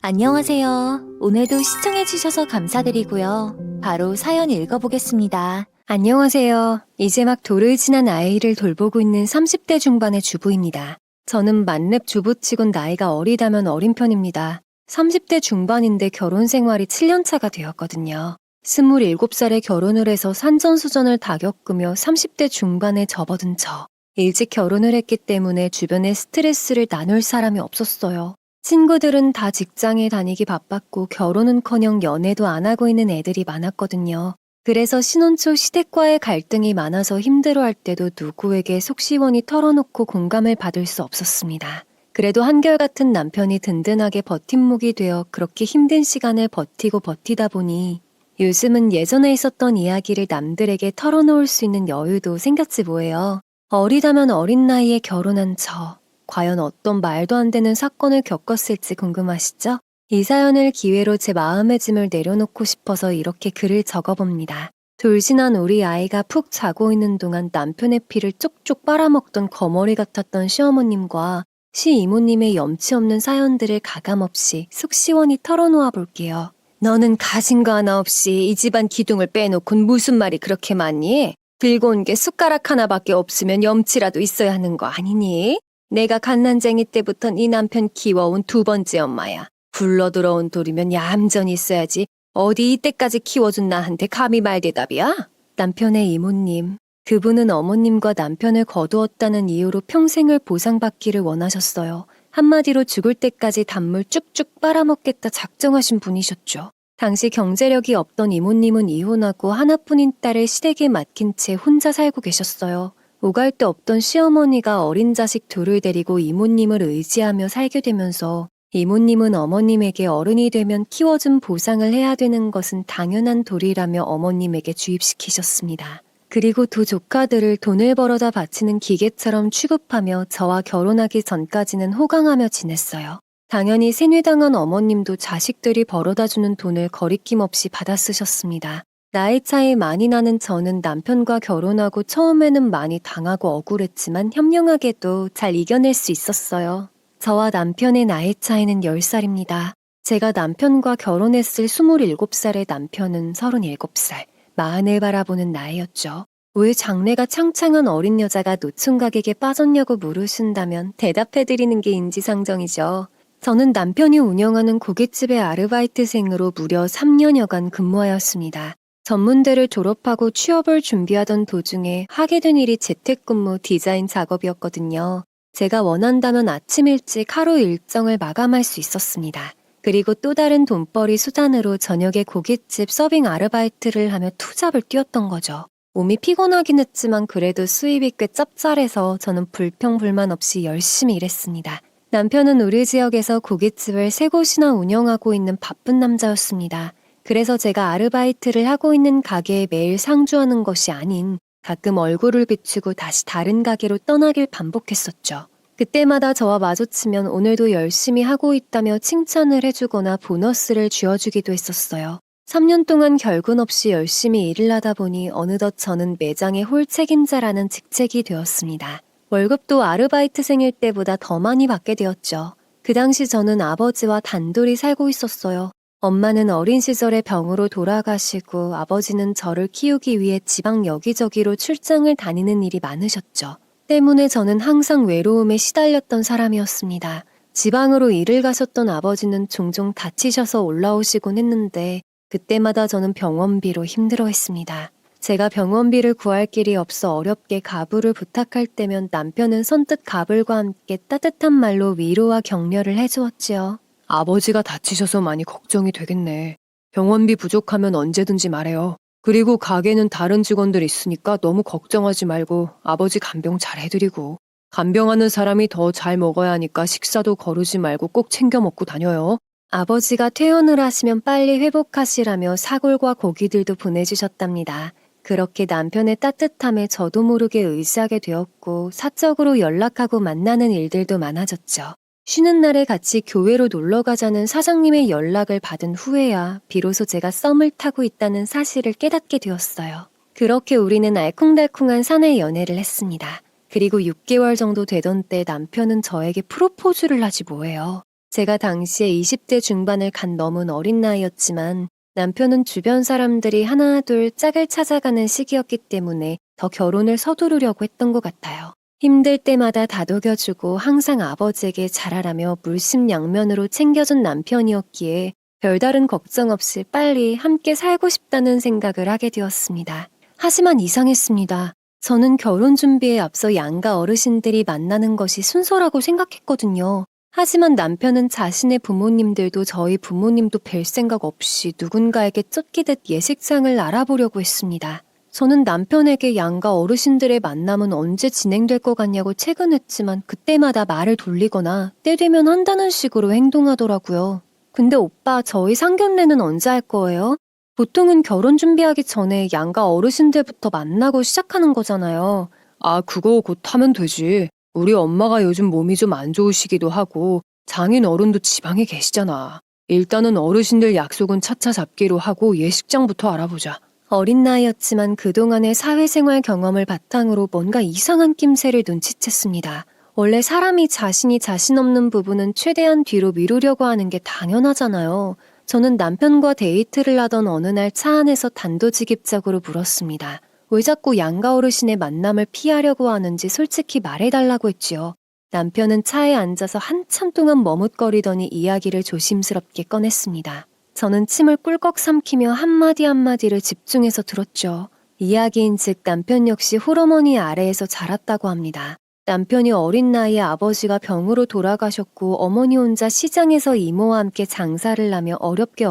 안녕하세요. 오늘도 시청해주셔서 감사드리고요. 바로 사연 읽어보겠습니다. 안녕하세요. 이제 막 돌을 지난 아이를 돌보고 있는 30대 중반의 주부입니다. 저는 만렙 주부치곤 나이가 어리다면 어린 편입니다. 30대 중반인데 결혼 생활이 7년 차가 되었거든요. 27살에 결혼을 해서 산전수전을 다 겪으며 30대 중반에 접어든 저. 일찍 결혼을 했기 때문에 주변에 스트레스를 나눌 사람이 없었어요. 친구들은 다 직장에 다니기 바빴고 결혼은커녕 연애도 안 하고 있는 애들이 많았거든요. 그래서 신혼 초 시댁과의 갈등이 많아서 힘들어할 때도 누구에게 속 시원히 털어놓고 공감을 받을 수 없었습니다. 그래도 한결같은 남편이 든든하게 버팀목이 되어 그렇게 힘든 시간을 버티고 버티다 보니 요즘은 예전에 있었던 이야기를 남들에게 털어놓을 수 있는 여유도 생겼지 뭐예요. 어리다면 어린 나이에 결혼한 저. 과연 어떤 말도 안 되는 사건을 겪었을지 궁금하시죠? 이 사연을 기회로 제 마음의 짐을 내려놓고 싶어서 이렇게 글을 적어봅니다. 돌진한 우리 아이가 푹 자고 있는 동안 남편의 피를 쪽쪽 빨아먹던 거머리 같았던 시어머님과 시이모님의 염치 없는 사연들을 가감없이 속 시원히 털어놓아 볼게요. 너는 가진 거 하나 없이 이 집안 기둥을 빼놓곤 무슨 말이 그렇게 많니? 들고 온 게 숟가락 하나밖에 없으면 염치라도 있어야 하는 거 아니니? 내가 갓난쟁이 때부터 네 남편 키워온 두 번째 엄마야. 굴러 들어온 돌이면 얌전히 있어야지. 어디 이때까지 키워준 나한테 감히 말대답이야? 남편의 이모님. 그분은 어머님과 남편을 거두었다는 이유로 평생을 보상받기를 원하셨어요. 한마디로 죽을 때까지 단물 쭉쭉 빨아먹겠다 작정하신 분이셨죠. 당시 경제력이 없던 이모님은 이혼하고 하나뿐인 딸을 시댁에 맡긴 채 혼자 살고 계셨어요. 오갈 데 없던 시어머니가 어린 자식 둘을 데리고 이모님을 의지하며 살게 되면서 이모님은 어머님에게 어른이 되면 키워준 보상을 해야 되는 것은 당연한 도리라며 어머님에게 주입시키셨습니다. 그리고 두 조카들을 돈을 벌어다 바치는 기계처럼 취급하며 저와 결혼하기 전까지는 호강하며 지냈어요. 당연히 세뇌당한 어머님도 자식들이 벌어다주는 돈을 거리낌 없이 받아 쓰셨습니다. 나이 차이 많이 나는 저는 남편과 결혼하고 처음에는 많이 당하고 억울했지만 현명하게도 잘 이겨낼 수 있었어요. 저와 남편의 나이 차이는 10살입니다. 제가 남편과 결혼했을 27살의 남편은 37살, 마흔을 바라보는 나이였죠. 왜 장래가 창창한 어린 여자가 노총각에게 빠졌냐고 물으신다면 대답해드리는 게 인지상정이죠. 저는 남편이 운영하는 고깃집의 아르바이트생으로 무려 3년여간 근무하였습니다. 전문대를 졸업하고 취업을 준비하던 도중에 하게 된 일이 재택근무 디자인 작업이었거든요. 제가 원한다면 아침 일찍 하루 일정을 마감할 수 있었습니다. 그리고 또 다른 돈벌이 수단으로 저녁에 고깃집 서빙 아르바이트를 하며 투잡을 뛰었던 거죠. 몸이 피곤하긴 했지만 그래도 수입이 꽤 짭짤해서 저는 불평불만 없이 열심히 일했습니다. 남편은 우리 지역에서 고깃집을 3곳이나 운영하고 있는 바쁜 남자였습니다. 그래서 제가 아르바이트를 하고 있는 가게에 매일 상주하는 것이 아닌 가끔 얼굴을 비추고 다시 다른 가게로 떠나길 반복했었죠. 그때마다 저와 마주치면 오늘도 열심히 하고 있다며 칭찬을 해주거나 보너스를 쥐어주기도 했었어요. 3년 동안 결근 없이 열심히 일을 하다 보니 어느덧 저는 매장의 홀 책임자라는 직책이 되었습니다. 월급도 아르바이트생일 때보다 더 많이 받게 되었죠. 그 당시 저는 아버지와 단둘이 살고 있었어요. 엄마는 어린 시절에 병으로 돌아가시고 아버지는 저를 키우기 위해 지방 여기저기로 출장을 다니는 일이 많으셨죠. 때문에 저는 항상 외로움에 시달렸던 사람이었습니다. 지방으로 일을 가셨던 아버지는 종종 다치셔서 올라오시곤 했는데 그때마다 저는 병원비로 힘들어했습니다. 제가 병원비를 구할 길이 없어 어렵게 가부를 부탁할 때면 남편은 선뜻 가불과 함께 따뜻한 말로 위로와 격려를 해주었지요. 아버지가 다치셔서 많이 걱정이 되겠네. 병원비 부족하면 언제든지 말해요. 그리고 가게는 다른 직원들 있으니까 너무 걱정하지 말고 아버지 간병 잘 해드리고 간병하는 사람이 더 잘 먹어야 하니까 식사도 거르지 말고 꼭 챙겨 먹고 다녀요. 아버지가 퇴원을 하시면 빨리 회복하시라며 사골과 고기들도 보내주셨답니다. 그렇게 남편의 따뜻함에 저도 모르게 의지하게 되었고 사적으로 연락하고 만나는 일들도 많아졌죠. 쉬는 날에 같이 교회로 놀러 가자는 사장님의 연락을 받은 후에야 비로소 제가 썸을 타고 있다는 사실을 깨닫게 되었어요. 그렇게 우리는 알콩달콩한 사내 연애를 했습니다. 그리고 6개월 정도 되던 때 남편은 저에게 프로포즈를 하지 뭐예요. 제가 당시에 20대 중반을 간 넘은 어린 나이였지만 남편은 주변 사람들이 하나 둘 짝을 찾아가는 시기였기 때문에 더 결혼을 서두르려고 했던 것 같아요. 힘들 때마다 다독여주고 항상 아버지에게 잘하라며 물심양면으로 챙겨준 남편이었기에 별다른 걱정 없이 빨리 함께 살고 싶다는 생각을 하게 되었습니다. 하지만 이상했습니다. 저는 결혼 준비에 앞서 양가 어르신들이 만나는 것이 순서라고 생각했거든요. 하지만 남편은 자신의 부모님들도 저희 부모님도 뵐 생각 없이 누군가에게 쫓기듯 예식장을 알아보려고 했습니다. 저는 남편에게 양가 어르신들의 만남은 언제 진행될 것 같냐고 채근했지만 그때마다 말을 돌리거나 때 되면 한다는 식으로 행동하더라고요. 근데 오빠, 저희 상견례는 언제 할 거예요? 보통은 결혼 준비하기 전에 양가 어르신들부터 만나고 시작하는 거잖아요. 아, 그거 곧 하면 되지. 우리 엄마가 요즘 몸이 좀 안 좋으시기도 하고 장인 어른도 지방에 계시잖아. 일단은 어르신들 약속은 차차 잡기로 하고 예식장부터 알아보자. 어린 나이였지만 그동안의 사회생활 경험을 바탕으로 뭔가 이상한 낌새를 눈치챘습니다. 원래 사람이 자신이 자신 없는 부분은 최대한 뒤로 미루려고 하는 게 당연하잖아요. 저는 남편과 데이트를 하던 어느 날 차 안에서 단도직입적으로 물었습니다. 왜 자꾸 양가 어르신의 만남을 피하려고 하는지 솔직히 말해달라고 했지요. 남편은 차에 앉아서 한참 동안 머뭇거리더니 이야기를 조심스럽게 꺼냈습니다. 저는 침을 꿀꺽 삼키며 한마디 한마디를 집중해서 들었죠. 이야기인즉 남편 역시 홀어머니 아래에서 자랐다고 합니다. 남편이 어린 나이에 아버지가 병으로 돌아가셨고 어머니 혼자 시장에서 이모와 함께 장사를 하며 어렵게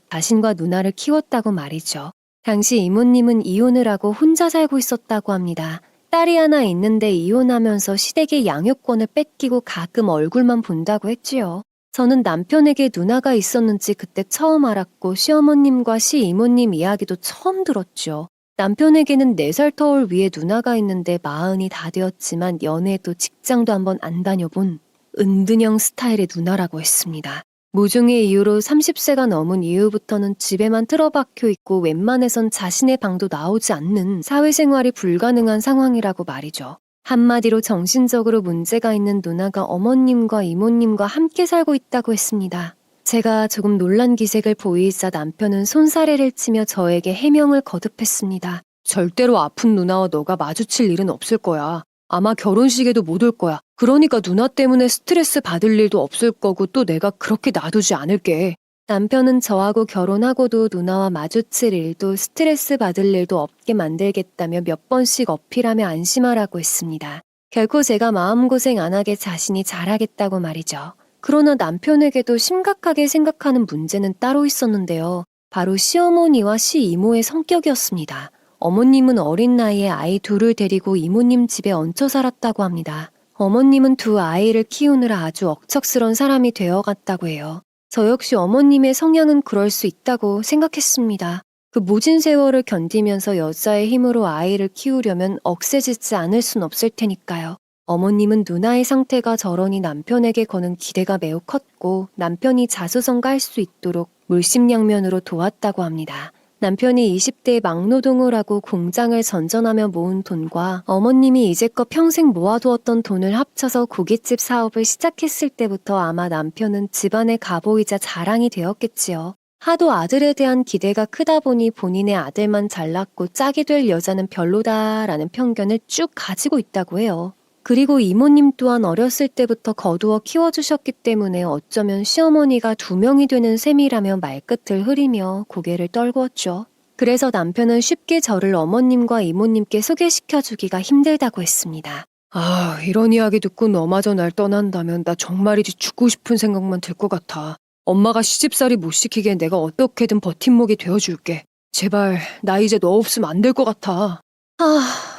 자신과 누나를 키웠다고 말이죠. 당시 이모님은 이혼을 하고 혼자 살고 있었다고 합니다. 딸이 하나 있는데 이혼하면서 시댁의 양육권을 뺏기고 가끔 얼굴만 본다고 했지요. 저는 남편에게 누나가 있었는지 그때 처음 알았고 시어머님과 시이모님 이야기도 처음 들었죠. 남편에게는 4살 터울 위에 누나가 있는데 40이 다 되었지만 연애도 직장도 한번 안 다녀본 은둔형 스타일의 누나라고 했습니다. 모종의 이유로 30세가 넘은 이후부터는 집에만 틀어박혀 있고 웬만해선 자신의 방도 나오지 않는 사회생활이 불가능한 상황이라고 말이죠. 한마디로 정신적으로 문제가 있는 누나가 어머님과 이모님과 함께 살고 있다고 했습니다. 제가 조금 놀란 기색을 보이자 남편은 손사래를 치며 저에게 해명을 거듭했습니다. 절대로 아픈 누나와 너가 마주칠 일은 없을 거야. 아마 결혼식에도 못 올 거야. 그러니까 누나 때문에 스트레스 받을 일도 없을 거고 또 내가 그렇게 놔두지 않을게. 남편은 저하고 결혼하고도 누나와 마주칠 일도 스트레스 받을 일도 없게 만들겠다며 몇 번씩 어필하며 안심하라고 했습니다. 결코 제가 마음고생 안 하게 자신이 잘하겠다고 말이죠. 그러나 남편에게도 심각하게 생각하는 문제는 따로 있었는데요. 바로 시어머니와 시이모의 성격이었습니다. 어머님은 어린 나이에 아이 둘을 데리고 이모님 집에 얹혀 살았다고 합니다. 어머님은 두 아이를 키우느라 아주 억척스런 사람이 되어갔다고 해요. 저 역시 어머님의 성향은 그럴 수 있다고 생각했습니다. 그 모진 세월을 견디면서 여자의 힘으로 아이를 키우려면 억세지지 않을 순 없을 테니까요. 어머님은 누나의 상태가 저러니 남편에게 거는 기대가 매우 컸고 남편이 자수성가할 수 있도록 물심양면으로 도왔다고 합니다. 남편이 20대에 막노동을 하고 공장을 전전하며 모은 돈과 어머님이 이제껏 평생 모아두었던 돈을 합쳐서 고깃집 사업을 시작했을 때부터 아마 남편은 집안의 가보이자 자랑이 되었겠지요. 하도 아들에 대한 기대가 크다 보니 본인의 아들만 잘났고 짝이 될 여자는 별로다라는 편견을 쭉 가지고 있다고 해요. 그리고 이모님 또한 어렸을 때부터 거두어 키워주셨기 때문에 어쩌면 시어머니가 2명이 되는 셈이라며 말끝을 흐리며 고개를 떨구었죠. 그래서 남편은 쉽게 저를 어머님과 이모님께 소개시켜주기가 힘들다고 했습니다. 아, 이런 이야기 듣고 너마저 날 떠난다면 나 정말이지 죽고 싶은 생각만 들 것 같아. 엄마가 시집살이 못 시키게 내가 어떻게든 버팀목이 되어줄게. 제발 나 이제 너 없으면 안 될 것 같아.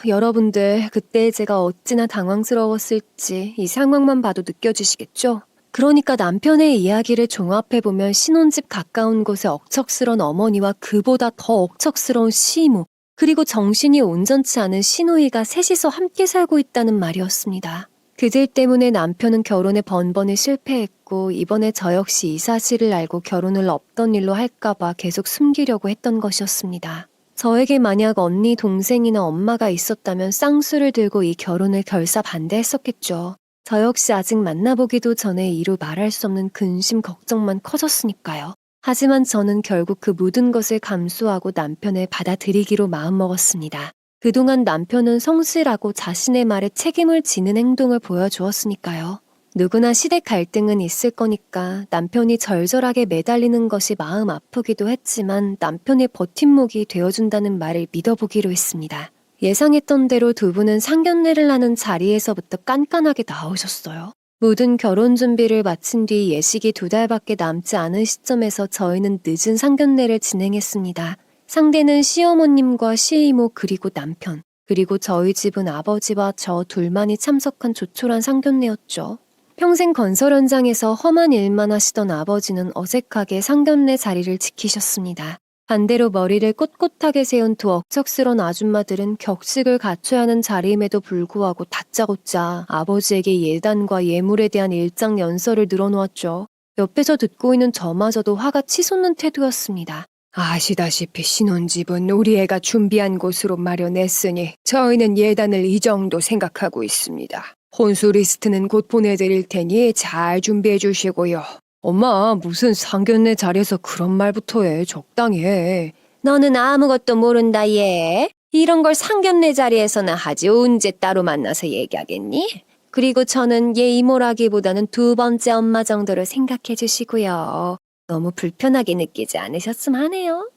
여러분들 그때 제가 어찌나 당황스러웠을지 이 상황만 봐도 느껴지시겠죠? 그러니까 남편의 이야기를 종합해보면 신혼집 가까운 곳에 억척스러운 어머니와 그보다 더 억척스러운 시이모 그리고 정신이 온전치 않은 시누이가 셋이서 함께 살고 있다는 말이었습니다. 그들 때문에 남편은 결혼에 번번이 실패했고 이번에 저 역시 이 사실을 알고 결혼을 없던 일로 할까봐 계속 숨기려고 했던 것이었습니다. 저에게 만약 언니, 동생이나 엄마가 있었다면 쌍수를 들고 이 결혼을 결사 반대했었겠죠. 저 역시 아직 만나보기도 전에 이루 말할 수 없는 근심 걱정만 커졌으니까요. 하지만 저는 결국 그 모든 것을 감수하고 남편을 받아들이기로 마음먹었습니다. 그동안 남편은 성실하고 자신의 말에 책임을 지는 행동을 보여주었으니까요. 누구나 시댁 갈등은 있을 거니까 남편이 절절하게 매달리는 것이 마음 아프기도 했지만 남편의 버팀목이 되어준다는 말을 믿어보기로 했습니다. 예상했던 대로 두 분은 상견례를 하는 자리에서부터 깐깐하게 나오셨어요. 모든 결혼 준비를 마친 뒤 예식이 2달밖에 남지 않은 시점에서 저희는 늦은 상견례를 진행했습니다. 상대는 시어머님과 시이모 그리고 남편, 그리고 저희 집은 아버지와 저 둘만이 참석한 조촐한 상견례였죠. 평생 건설 현장에서 험한 일만 하시던 아버지는 어색하게 상견례 자리를 지키셨습니다. 반대로 머리를 꼿꼿하게 세운 두 억척스런 아줌마들은 격식을 갖춰야 하는 자리임에도 불구하고 다짜고짜 아버지에게 예단과 예물에 대한 일장 연설을 늘어놓았죠. 옆에서 듣고 있는 저마저도 화가 치솟는 태도였습니다. 아시다시피 신혼집은 우리 애가 준비한 곳으로 마련했으니 저희는 예단을 이 정도 생각하고 있습니다. 혼수 리스트는 곧 보내드릴 테니 잘 준비해 주시고요. 엄마, 무슨 상견례 자리에서 그런 말부터 해. 적당히 해. 너는 아무것도 모른다, 얘. 이런 걸 상견례 자리에서나 하지 언제 따로 만나서 얘기하겠니? 그리고 저는 얘 이모라기보다는 두 번째 엄마 정도를 생각해 주시고요. 너무 불편하게 느끼지 않으셨으면 하네요.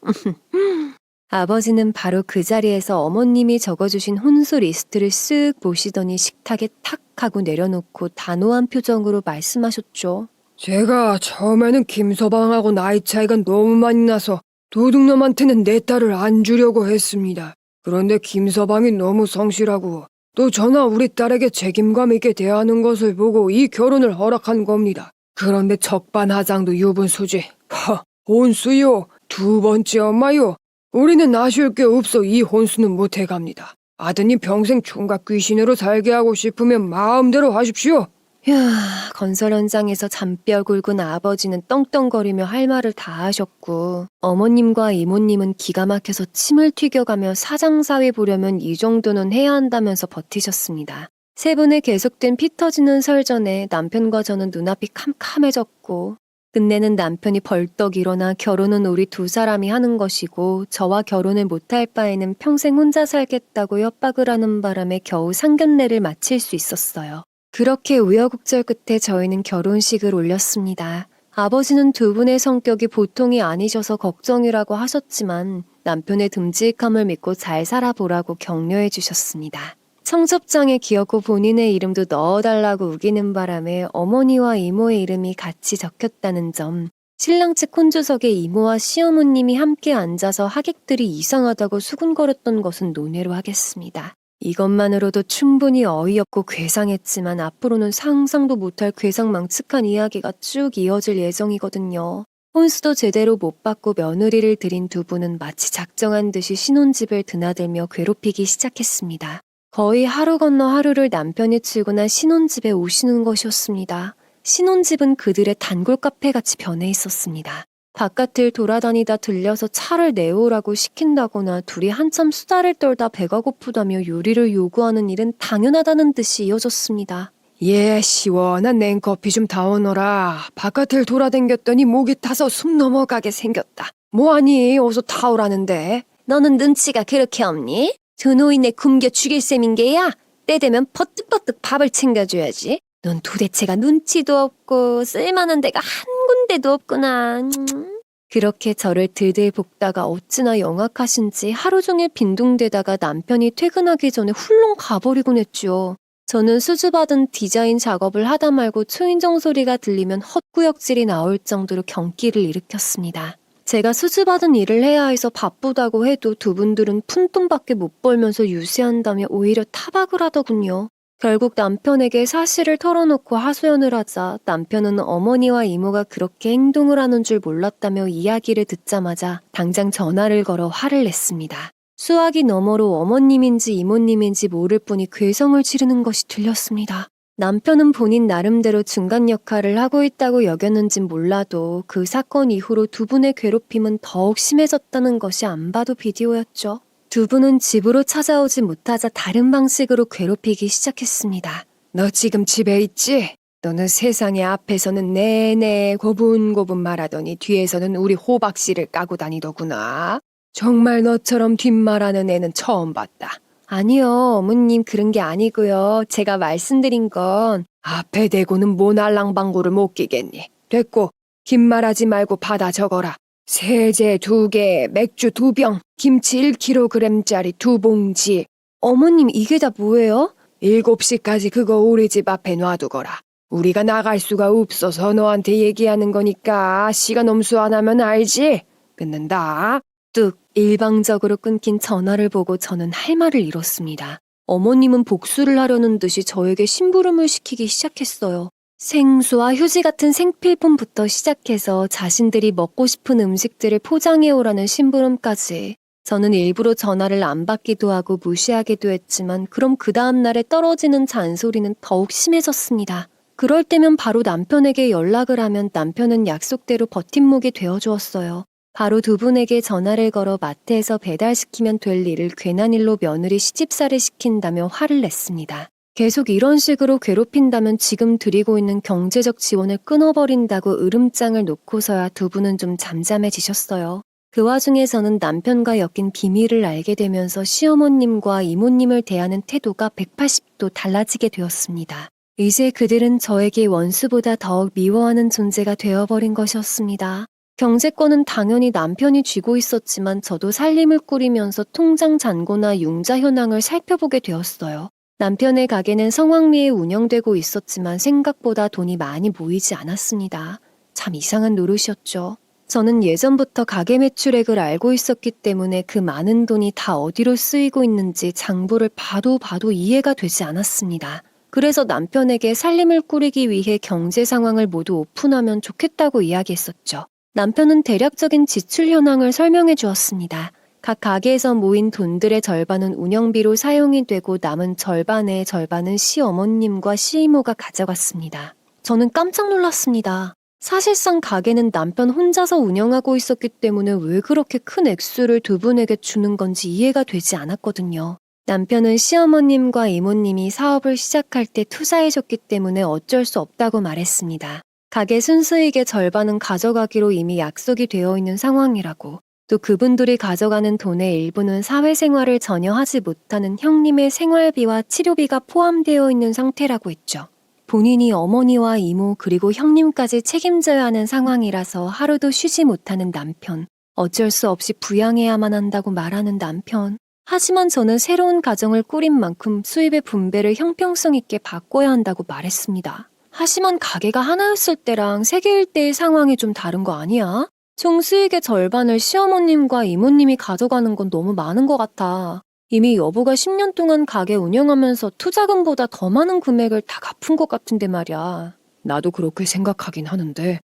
아버지는 바로 그 자리에서 어머님이 적어주신 혼수 리스트를 쓱 보시더니 식탁에 탁 하고 내려놓고 단호한 표정으로 말씀하셨죠. 제가 처음에는 김서방하고 나이 차이가 너무 많이 나서 도둑놈한테는 내 딸을 안 주려고 했습니다. 그런데 김서방이 너무 성실하고 또 저나 우리 딸에게 책임감 있게 대하는 것을 보고 이 결혼을 허락한 겁니다. 그런데 적반하장도 유분수지. 혼수요. 두 번째 엄마요. 우리는 아쉬울 게 없어 이 혼수는 못해갑니다. 아드님 평생 총각 귀신으로 살게 하고 싶으면 마음대로 하십시오. 야, 건설 현장에서 잔뼈 굵은 아버지는 떵떵거리며 할 말을 다 하셨고 어머님과 이모님은 기가 막혀서 침을 튀겨가며 사장사위 보려면 이 정도는 해야 한다면서 버티셨습니다. 세 분의 계속된 피 터지는 설전에 남편과 저는 눈앞이 캄캄해졌고 끝내는 남편이 벌떡 일어나 결혼은 우리 두 사람이 하는 것이고 저와 결혼을 못할 바에는 평생 혼자 살겠다고 협박을 하는 바람에 겨우 상견례를 마칠 수 있었어요. 그렇게 우여곡절 끝에 저희는 결혼식을 올렸습니다. 아버지는 두 분의 성격이 보통이 아니셔서 걱정이라고 하셨지만 남편의 듬직함을 믿고 잘 살아보라고 격려해 주셨습니다. 청첩장에 기어코 본인의 이름도 넣어달라고 우기는 바람에 어머니와 이모의 이름이 같이 적혔다는 점, 신랑 측 혼주석에 이모와 시어머님이 함께 앉아서 하객들이 이상하다고 수군거렸던 것은 논외로 하겠습니다. 이것만으로도 충분히 어이없고 괴상했지만 앞으로는 상상도 못할 괴상망측한 이야기가 쭉 이어질 예정이거든요. 혼수도 제대로 못 받고 며느리를 들인 두 분은 마치 작정한 듯이 신혼집을 드나들며 괴롭히기 시작했습니다. 거의 하루 건너 하루를 남편이 출근한 신혼집에 오시는 것이었습니다. 신혼집은 그들의 단골 카페같이 변해 있었습니다. 바깥을 돌아다니다 들려서 차를 내오라고 시킨다거나 둘이 한참 수다를 떨다 배가 고프다며 요리를 요구하는 일은 당연하다는 듯이 이어졌습니다. 예, 시원한 냉커피 좀 타오너라. 바깥을 돌아댕겼더니 목이 타서 숨 넘어가게 생겼다. 뭐하니? 어서 타오라는데. 너는 눈치가 그렇게 없니? 저 노인네 굶겨 죽일 셈인 게야? 때 되면 버뜩버뜩 밥을 챙겨줘야지. 넌 도대체가 눈치도 없고 쓸만한 데가 한 군데도 없구나. 그렇게 저를 들들 볶다가 어찌나 영악하신지 하루 종일 빈둥대다가 남편이 퇴근하기 전에 훌렁 가버리곤 했죠. 저는 수주받은 디자인 작업을 하다 말고 초인종 소리가 들리면 헛구역질이 나올 정도로 경기를 일으켰습니다. 제가 수주받은 일을 해야 해서 바쁘다고 해도 두 분들은 푼돈밖에 못 벌면서 유세한다며 오히려 타박을 하더군요. 결국 남편에게 사실을 털어놓고 하소연을 하자 남편은 어머니와 이모가 그렇게 행동을 하는 줄 몰랐다며 이야기를 듣자마자 당장 전화를 걸어 화를 냈습니다. 수화기 너머로 어머님인지 이모님인지 모를 뿐이 괴성을 지르는 것이 들렸습니다. 남편은 본인 나름대로 중간 역할을 하고 있다고 여겼는진 몰라도 그 사건 이후로 두 분의 괴롭힘은 더욱 심해졌다는 것이 안 봐도 비디오였죠. 두 분은 집으로 찾아오지 못하자 다른 방식으로 괴롭히기 시작했습니다. 너 지금 집에 있지? 너는 세상에 앞에서는 네네 고분고분 말하더니 뒤에서는 우리 호박씨를 까고 다니더구나. 정말 너처럼 뒷말하는 애는 처음 봤다. 아니요, 어머님 그런 게 아니고요. 제가 말씀드린 건 앞에 대고는 모날랑방구를 못 끼겠니. 됐고, 긴 말하지 말고 받아 적어라. 세제 2개, 맥주 2병, 김치 1kg짜리 2봉지. 어머님 이게 다 뭐예요? 7시까지 그거 우리 집 앞에 놔두거라. 우리가 나갈 수가 없어서 너한테 얘기하는 거니까 시간 엄수 안 하면 알지? 끊는다. 뚝 일방적으로 끊긴 전화를 보고 저는 할 말을 잃었습니다. 어머님은 복수를 하려는 듯이 저에게 심부름을 시키기 시작했어요. 생수와 휴지 같은 생필품부터 시작해서 자신들이 먹고 싶은 음식들을 포장해오라는 심부름까지. 저는 일부러 전화를 안 받기도 하고 무시하기도 했지만 그럼 그 다음날에 떨어지는 잔소리는 더욱 심해졌습니다. 그럴 때면 바로 남편에게 연락을 하면 남편은 약속대로 버팀목이 되어주었어요. 바로 두 분에게 전화를 걸어 마트에서 배달시키면 될 일을 괜한 일로 며느리 시집살이 시킨다며 화를 냈습니다. 계속 이런 식으로 괴롭힌다면 지금 드리고 있는 경제적 지원을 끊어버린다고 으름장을 놓고서야 두 분은 좀 잠잠해지셨어요. 그 와중에 저는 남편과 엮인 비밀을 알게 되면서 시어머님과 이모님을 대하는 태도가 180도 달라지게 되었습니다. 이제 그들은 저에게 원수보다 더욱 미워하는 존재가 되어버린 것이었습니다. 경제권은 당연히 남편이 쥐고 있었지만 저도 살림을 꾸리면서 통장 잔고나 융자 현황을 살펴보게 되었어요. 남편의 가게는 성황리에 운영되고 있었지만 생각보다 돈이 많이 모이지 않았습니다. 참 이상한 노릇이었죠. 저는 예전부터 가게 매출액을 알고 있었기 때문에 그 많은 돈이 다 어디로 쓰이고 있는지 장부를 봐도 이해가 되지 않았습니다. 그래서 남편에게 살림을 꾸리기 위해 경제 상황을 모두 오픈하면 좋겠다고 이야기했었죠. 남편은 대략적인 지출 현황을 설명해 주었습니다. 각 가게에서 모인 돈들의 절반은 운영비로 사용이 되고 남은 절반의 절반은 시어머님과 시이모가 가져갔습니다. 저는 깜짝 놀랐습니다. 사실상 가게는 남편 혼자서 운영하고 있었기 때문에 왜 그렇게 큰 액수를 두 분에게 주는 건지 이해가 되지 않았거든요. 남편은 시어머님과 이모님이 사업을 시작할 때 투자해줬기 때문에 어쩔 수 없다고 말했습니다. 가게 순수익의 절반은 가져가기로 이미 약속이 되어 있는 상황이라고, 또 그분들이 가져가는 돈의 일부는 사회생활을 전혀 하지 못하는 형님의 생활비와 치료비가 포함되어 있는 상태라고 했죠. 본인이 어머니와 이모 그리고 형님까지 책임져야 하는 상황이라서 하루도 쉬지 못하는 남편, 어쩔 수 없이 부양해야만 한다고 말하는 남편. 하지만 저는 새로운 가정을 꾸린 만큼 수입의 분배를 형평성 있게 바꿔야 한다고 말했습니다. 하지만 가게가 하나였을 때랑 세 개일 때의 상황이 좀 다른 거 아니야? 총 수익의 절반을 시어머님과 이모님이 가져가는 건 너무 많은 것 같아. 이미 여보가 10년 동안 가게 운영하면서 투자금보다 더 많은 금액을 다 갚은 것 같은데 말이야. 나도 그렇게 생각하긴 하는데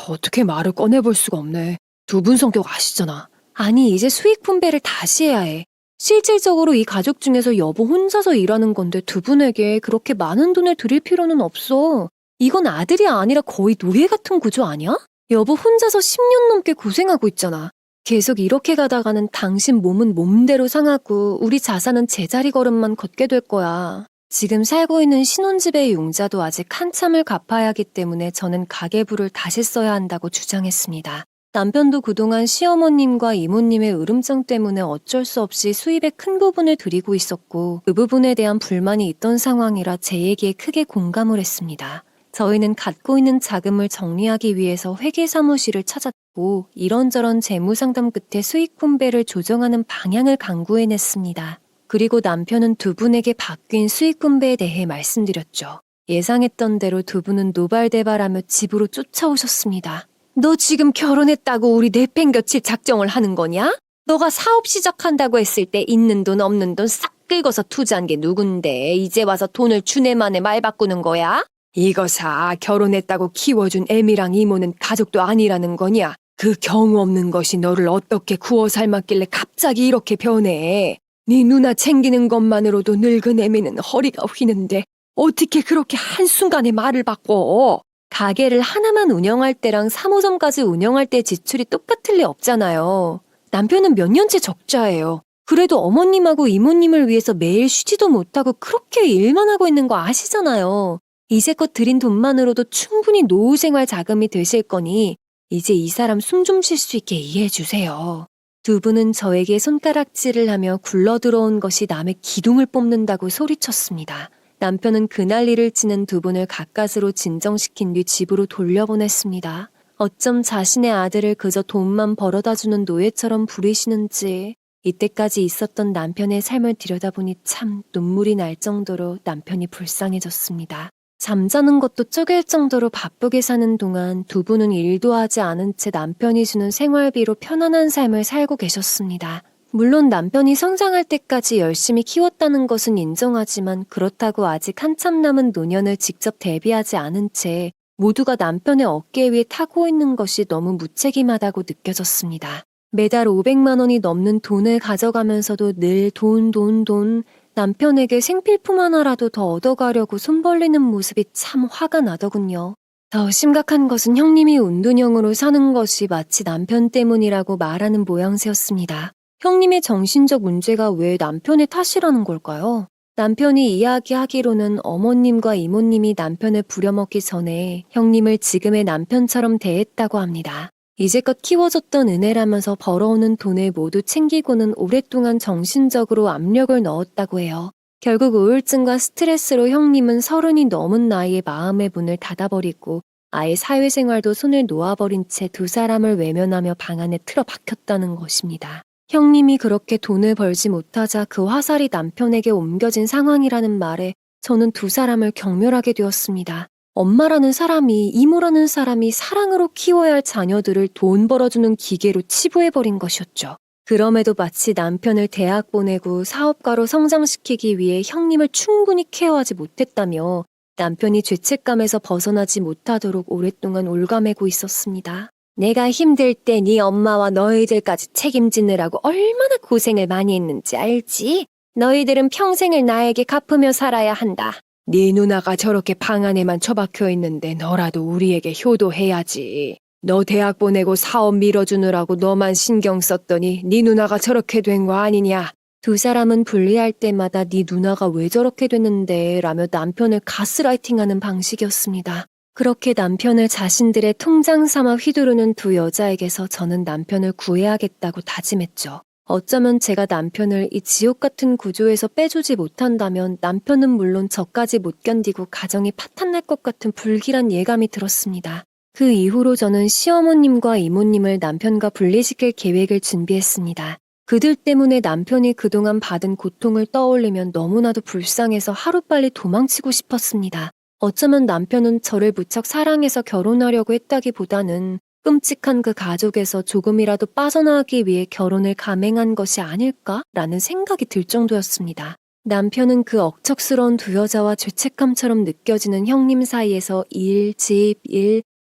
어떻게 말을 꺼내볼 수가 없네. 두 분 성격 아시잖아. 아니 이제 수익 분배를 다시 해야 해. 실질적으로 이 가족 중에서 여보 혼자서 일하는 건데 두 분에게 그렇게 많은 돈을 드릴 필요는 없어. 이건 아들이 아니라 거의 노예 같은 구조 아니야? 여보 혼자서 10년 넘게 고생하고 있잖아. 계속 이렇게 가다가는 당신 몸은 몸대로 상하고 우리 자산은 제자리 걸음만 걷게 될 거야. 지금 살고 있는 신혼집의 융자도 아직 한참을 갚아야 하기 때문에 저는 가계부를 다시 써야 한다고 주장했습니다. 남편도 그동안 시어머님과 이모님의 으름장 때문에 어쩔 수 없이 수입의 큰 부분을 드리고 있었고 그 부분에 대한 불만이 있던 상황이라 제 얘기에 크게 공감을 했습니다. 저희는 갖고 있는 자금을 정리하기 위해서 회계사무실을 찾았고 이런저런 재무상담 끝에 수익 분배를 조정하는 방향을 강구해냈습니다. 그리고 남편은 두 분에게 바뀐 수익 분배에 대해 말씀드렸죠. 예상했던 대로 두 분은 노발대발하며 집으로 쫓아오셨습니다. 너 지금 결혼했다고 우리 내팽겨칠 작정을 하는 거냐? 너가 사업 시작한다고 했을 때 있는 돈 없는 돈 싹 긁어서 투자한 게 누군데 이제 와서 돈을 주네 마네 말 바꾸는 거야? 이거 사 결혼했다고 키워준 애미랑 이모는 가족도 아니라는 거냐? 그 경우 없는 것이 너를 어떻게 구워 삶았길래 갑자기 이렇게 변해? 네 누나 챙기는 것만으로도 늙은 애미는 허리가 휘는데 어떻게 그렇게 한순간에 말을 바꿔? 가게를 하나만 운영할 때랑 3호점까지 운영할 때 지출이 똑같을 리 없잖아요. 남편은 몇 년째 적자예요. 그래도 어머님하고 이모님을 위해서 매일 쉬지도 못하고 그렇게 일만 하고 있는 거 아시잖아요. 이제껏 들인 돈만으로도 충분히 노후 생활 자금이 되실 거니 이제 이 사람 숨 좀 쉴 수 있게 이해해 주세요. 두 분은 저에게 손가락질을 하며 굴러들어온 것이 남의 기둥을 뽑는다고 소리쳤습니다. 남편은 그 난리를 치는 두 분을 가까스로 진정시킨 뒤 집으로 돌려보냈습니다. 어쩜 자신의 아들을 그저 돈만 벌어다주는 노예처럼 부리시는지 이때까지 있었던 남편의 삶을 들여다보니 참 눈물이 날 정도로 남편이 불쌍해졌습니다. 잠자는 것도 쪼갤 정도로 바쁘게 사는 동안 두 분은 일도 하지 않은 채 남편이 주는 생활비로 편안한 삶을 살고 계셨습니다. 물론 남편이 성장할 때까지 열심히 키웠다는 것은 인정하지만 그렇다고 아직 한참 남은 노년을 직접 대비하지 않은 채 모두가 남편의 어깨 위에 타고 있는 것이 너무 무책임하다고 느껴졌습니다. 매달 500만 원이 넘는 돈을 가져가면서도 늘 돈, 남편에게 생필품 하나라도 더 얻어가려고 손 벌리는 모습이 참 화가 나더군요. 더 심각한 것은 형님이 운둔형으로 사는 것이 마치 남편 때문이라고 말하는 모양새였습니다. 형님의 정신적 문제가 왜 남편의 탓이라는 걸까요? 남편이 이야기하기로는 어머님과 이모님이 남편을 부려먹기 전에 형님을 지금의 남편처럼 대했다고 합니다. 이제껏 키워줬던 은혜라면서 벌어오는 돈을 모두 챙기고는 오랫동안 정신적으로 압력을 넣었다고 해요. 결국 우울증과 스트레스로 형님은 30이 넘은 나이에 마음의 문을 닫아버리고 아예 사회생활도 손을 놓아버린 채 두 사람을 외면하며 방 안에 틀어박혔다는 것입니다. 형님이 그렇게 돈을 벌지 못하자 그 화살이 남편에게 옮겨진 상황이라는 말에 저는 두 사람을 경멸하게 되었습니다. 엄마라는 사람이, 이모라는 사람이 사랑으로 키워야 할 자녀들을 돈 벌어주는 기계로 치부해버린 것이었죠. 그럼에도 마치 남편을 대학 보내고 사업가로 성장시키기 위해 형님을 충분히 케어하지 못했다며 남편이 죄책감에서 벗어나지 못하도록 오랫동안 올가매고 있었습니다. 내가 힘들 때 네 엄마와 너희들까지 책임지느라고 얼마나 고생을 많이 했는지 알지? 너희들은 평생을 나에게 갚으며 살아야 한다. 네 누나가 저렇게 방 안에만 처박혀 있는데 너라도 우리에게 효도해야지. 너 대학 보내고 사업 밀어주느라고 너만 신경 썼더니 네 누나가 저렇게 된 거 아니냐. 두 사람은 분리할 때마다 네 누나가 왜 저렇게 됐는데 라며 남편을 가스라이팅하는 방식이었습니다. 그렇게 남편을 자신들의 통장 삼아 휘두르는 두 여자에게서 저는 남편을 구해야겠다고 다짐했죠. 어쩌면 제가 남편을 이 지옥 같은 구조에서 빼주지 못한다면 남편은 물론 저까지 못 견디고 가정이 파탄날 것 같은 불길한 예감이 들었습니다. 그 이후로 저는 시어머님과 이모님을 남편과 분리시킬 계획을 준비했습니다. 그들 때문에 남편이 그동안 받은 고통을 떠올리면 너무나도 불쌍해서 하루빨리 도망치고 싶었습니다. 어쩌면 남편은 저를 무척 사랑해서 결혼하려고 했다기보다는 끔찍한 그 가족에서 조금이라도 빠져나가기 위해 결혼을 감행한 것이 아닐까라는 생각이 들 정도였습니다. 남편은 그 억척스러운 두 여자와 죄책감처럼 느껴지는 형님 사이에서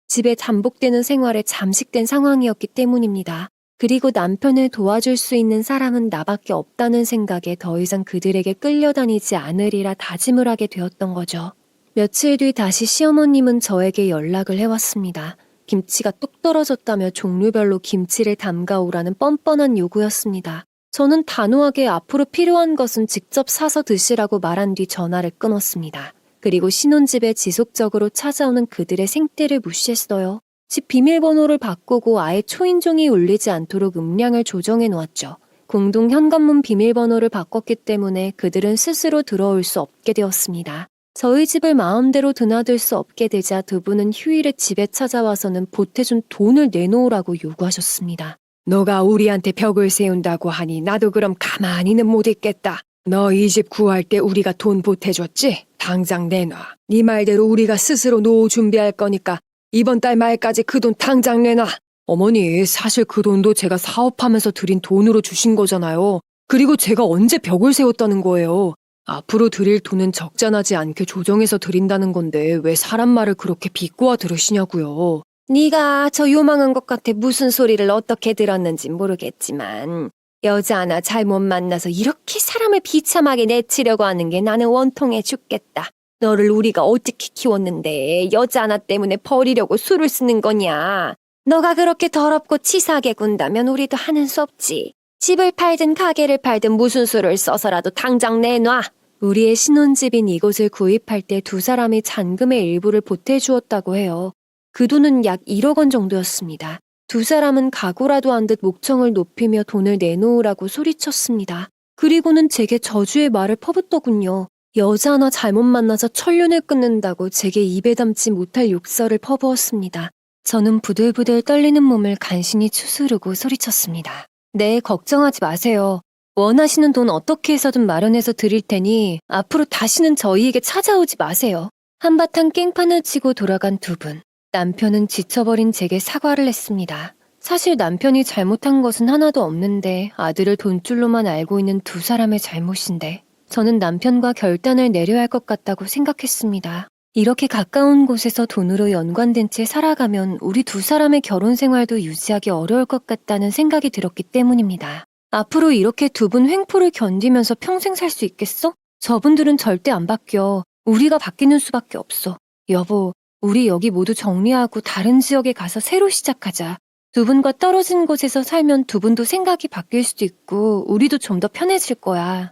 집에 잠복되는 생활에 잠식된 상황이었기 때문입니다. 그리고 남편을 도와줄 수 있는 사람은 나밖에 없다는 생각에 더 이상 그들에게 끌려다니지 않으리라 다짐을 하게 되었던 거죠. 며칠 뒤 다시 시어머님은 저에게 연락을 해왔습니다. 김치가 뚝 떨어졌다며 종류별로 김치를 담가오라는 뻔뻔한 요구였습니다. 저는 단호하게 앞으로 필요한 것은 직접 사서 드시라고 말한 뒤 전화를 끊었습니다. 그리고 신혼집에 지속적으로 찾아오는 그들의 생떼를 무시했어요. 집 비밀번호를 바꾸고 아예 초인종이 울리지 않도록 음량을 조정해 놓았죠. 공동 현관문 비밀번호를 바꿨기 때문에 그들은 스스로 들어올 수 없게 되었습니다. 저희 집을 마음대로 드나들 수 없게 되자 두 분은 휴일에 집에 찾아와서는 보태준 돈을 내놓으라고 요구하셨습니다. 너가 우리한테 벽을 세운다고 하니 나도 그럼 가만히는 못 있겠다. 너 이 집 구할 때 우리가 돈 보태줬지? 당장 내놔. 네 말대로 우리가 스스로 노후 준비할 거니까 이번 달 말까지 그 돈 당장 내놔. 어머니, 사실 그 돈도 제가 사업하면서 드린 돈으로 주신 거잖아요. 그리고 제가 언제 벽을 세웠다는 거예요. 앞으로 드릴 돈은 적잖하지 않게 조정해서 드린다는 건데 왜 사람 말을 그렇게 비꼬아 들으시냐고요. 네가 저 요망한 것 같아 무슨 소리를 어떻게 들었는지 모르겠지만 여자 하나 잘못 만나서 이렇게 사람을 비참하게 내치려고 하는 게 나는 원통해 죽겠다. 너를 우리가 어떻게 키웠는데 여자 하나 때문에 버리려고 수를 쓰는 거냐. 너가 그렇게 더럽고 치사하게 군다면 우리도 하는 수 없지. 집을 팔든 가게를 팔든 무슨 수를 써서라도 당장 내놔. 우리의 신혼집인 이곳을 구입할 때 두 사람이 잔금의 일부를 보태주었다고 해요. 그 돈은 약 1억 원 정도였습니다. 두 사람은 각오라도 한 듯 목청을 높이며 돈을 내놓으라고 소리쳤습니다. 그리고는 제게 저주의 말을 퍼붓더군요. 여자 하나 잘못 만나서 천륜을 끊는다고 제게 입에 담지 못할 욕설을 퍼부었습니다. 저는 부들부들 떨리는 몸을 간신히 추스르고 소리쳤습니다. 네, 걱정하지 마세요. 원하시는 돈 어떻게 해서든 마련해서 드릴 테니 앞으로 다시는 저희에게 찾아오지 마세요. 한바탕 깽판을 치고 돌아간 두 분. 남편은 지쳐버린 제게 사과를 했습니다. 사실 남편이 잘못한 것은 하나도 없는데 아들을 돈줄로만 알고 있는 두 사람의 잘못인데 저는 남편과 결단을 내려야 할 것 같다고 생각했습니다. 이렇게 가까운 곳에서 돈으로 연관된 채 살아가면 우리 두 사람의 결혼 생활도 유지하기 어려울 것 같다는 생각이 들었기 때문입니다. 앞으로 이렇게 두 분 횡포를 견디면서 평생 살 수 있겠어? 저분들은 절대 안 바뀌어. 우리가 바뀌는 수밖에 없어. 여보, 우리 여기 모두 정리하고 다른 지역에 가서 새로 시작하자. 두 분과 떨어진 곳에서 살면 두 분도 생각이 바뀔 수도 있고 우리도 좀 더 편해질 거야.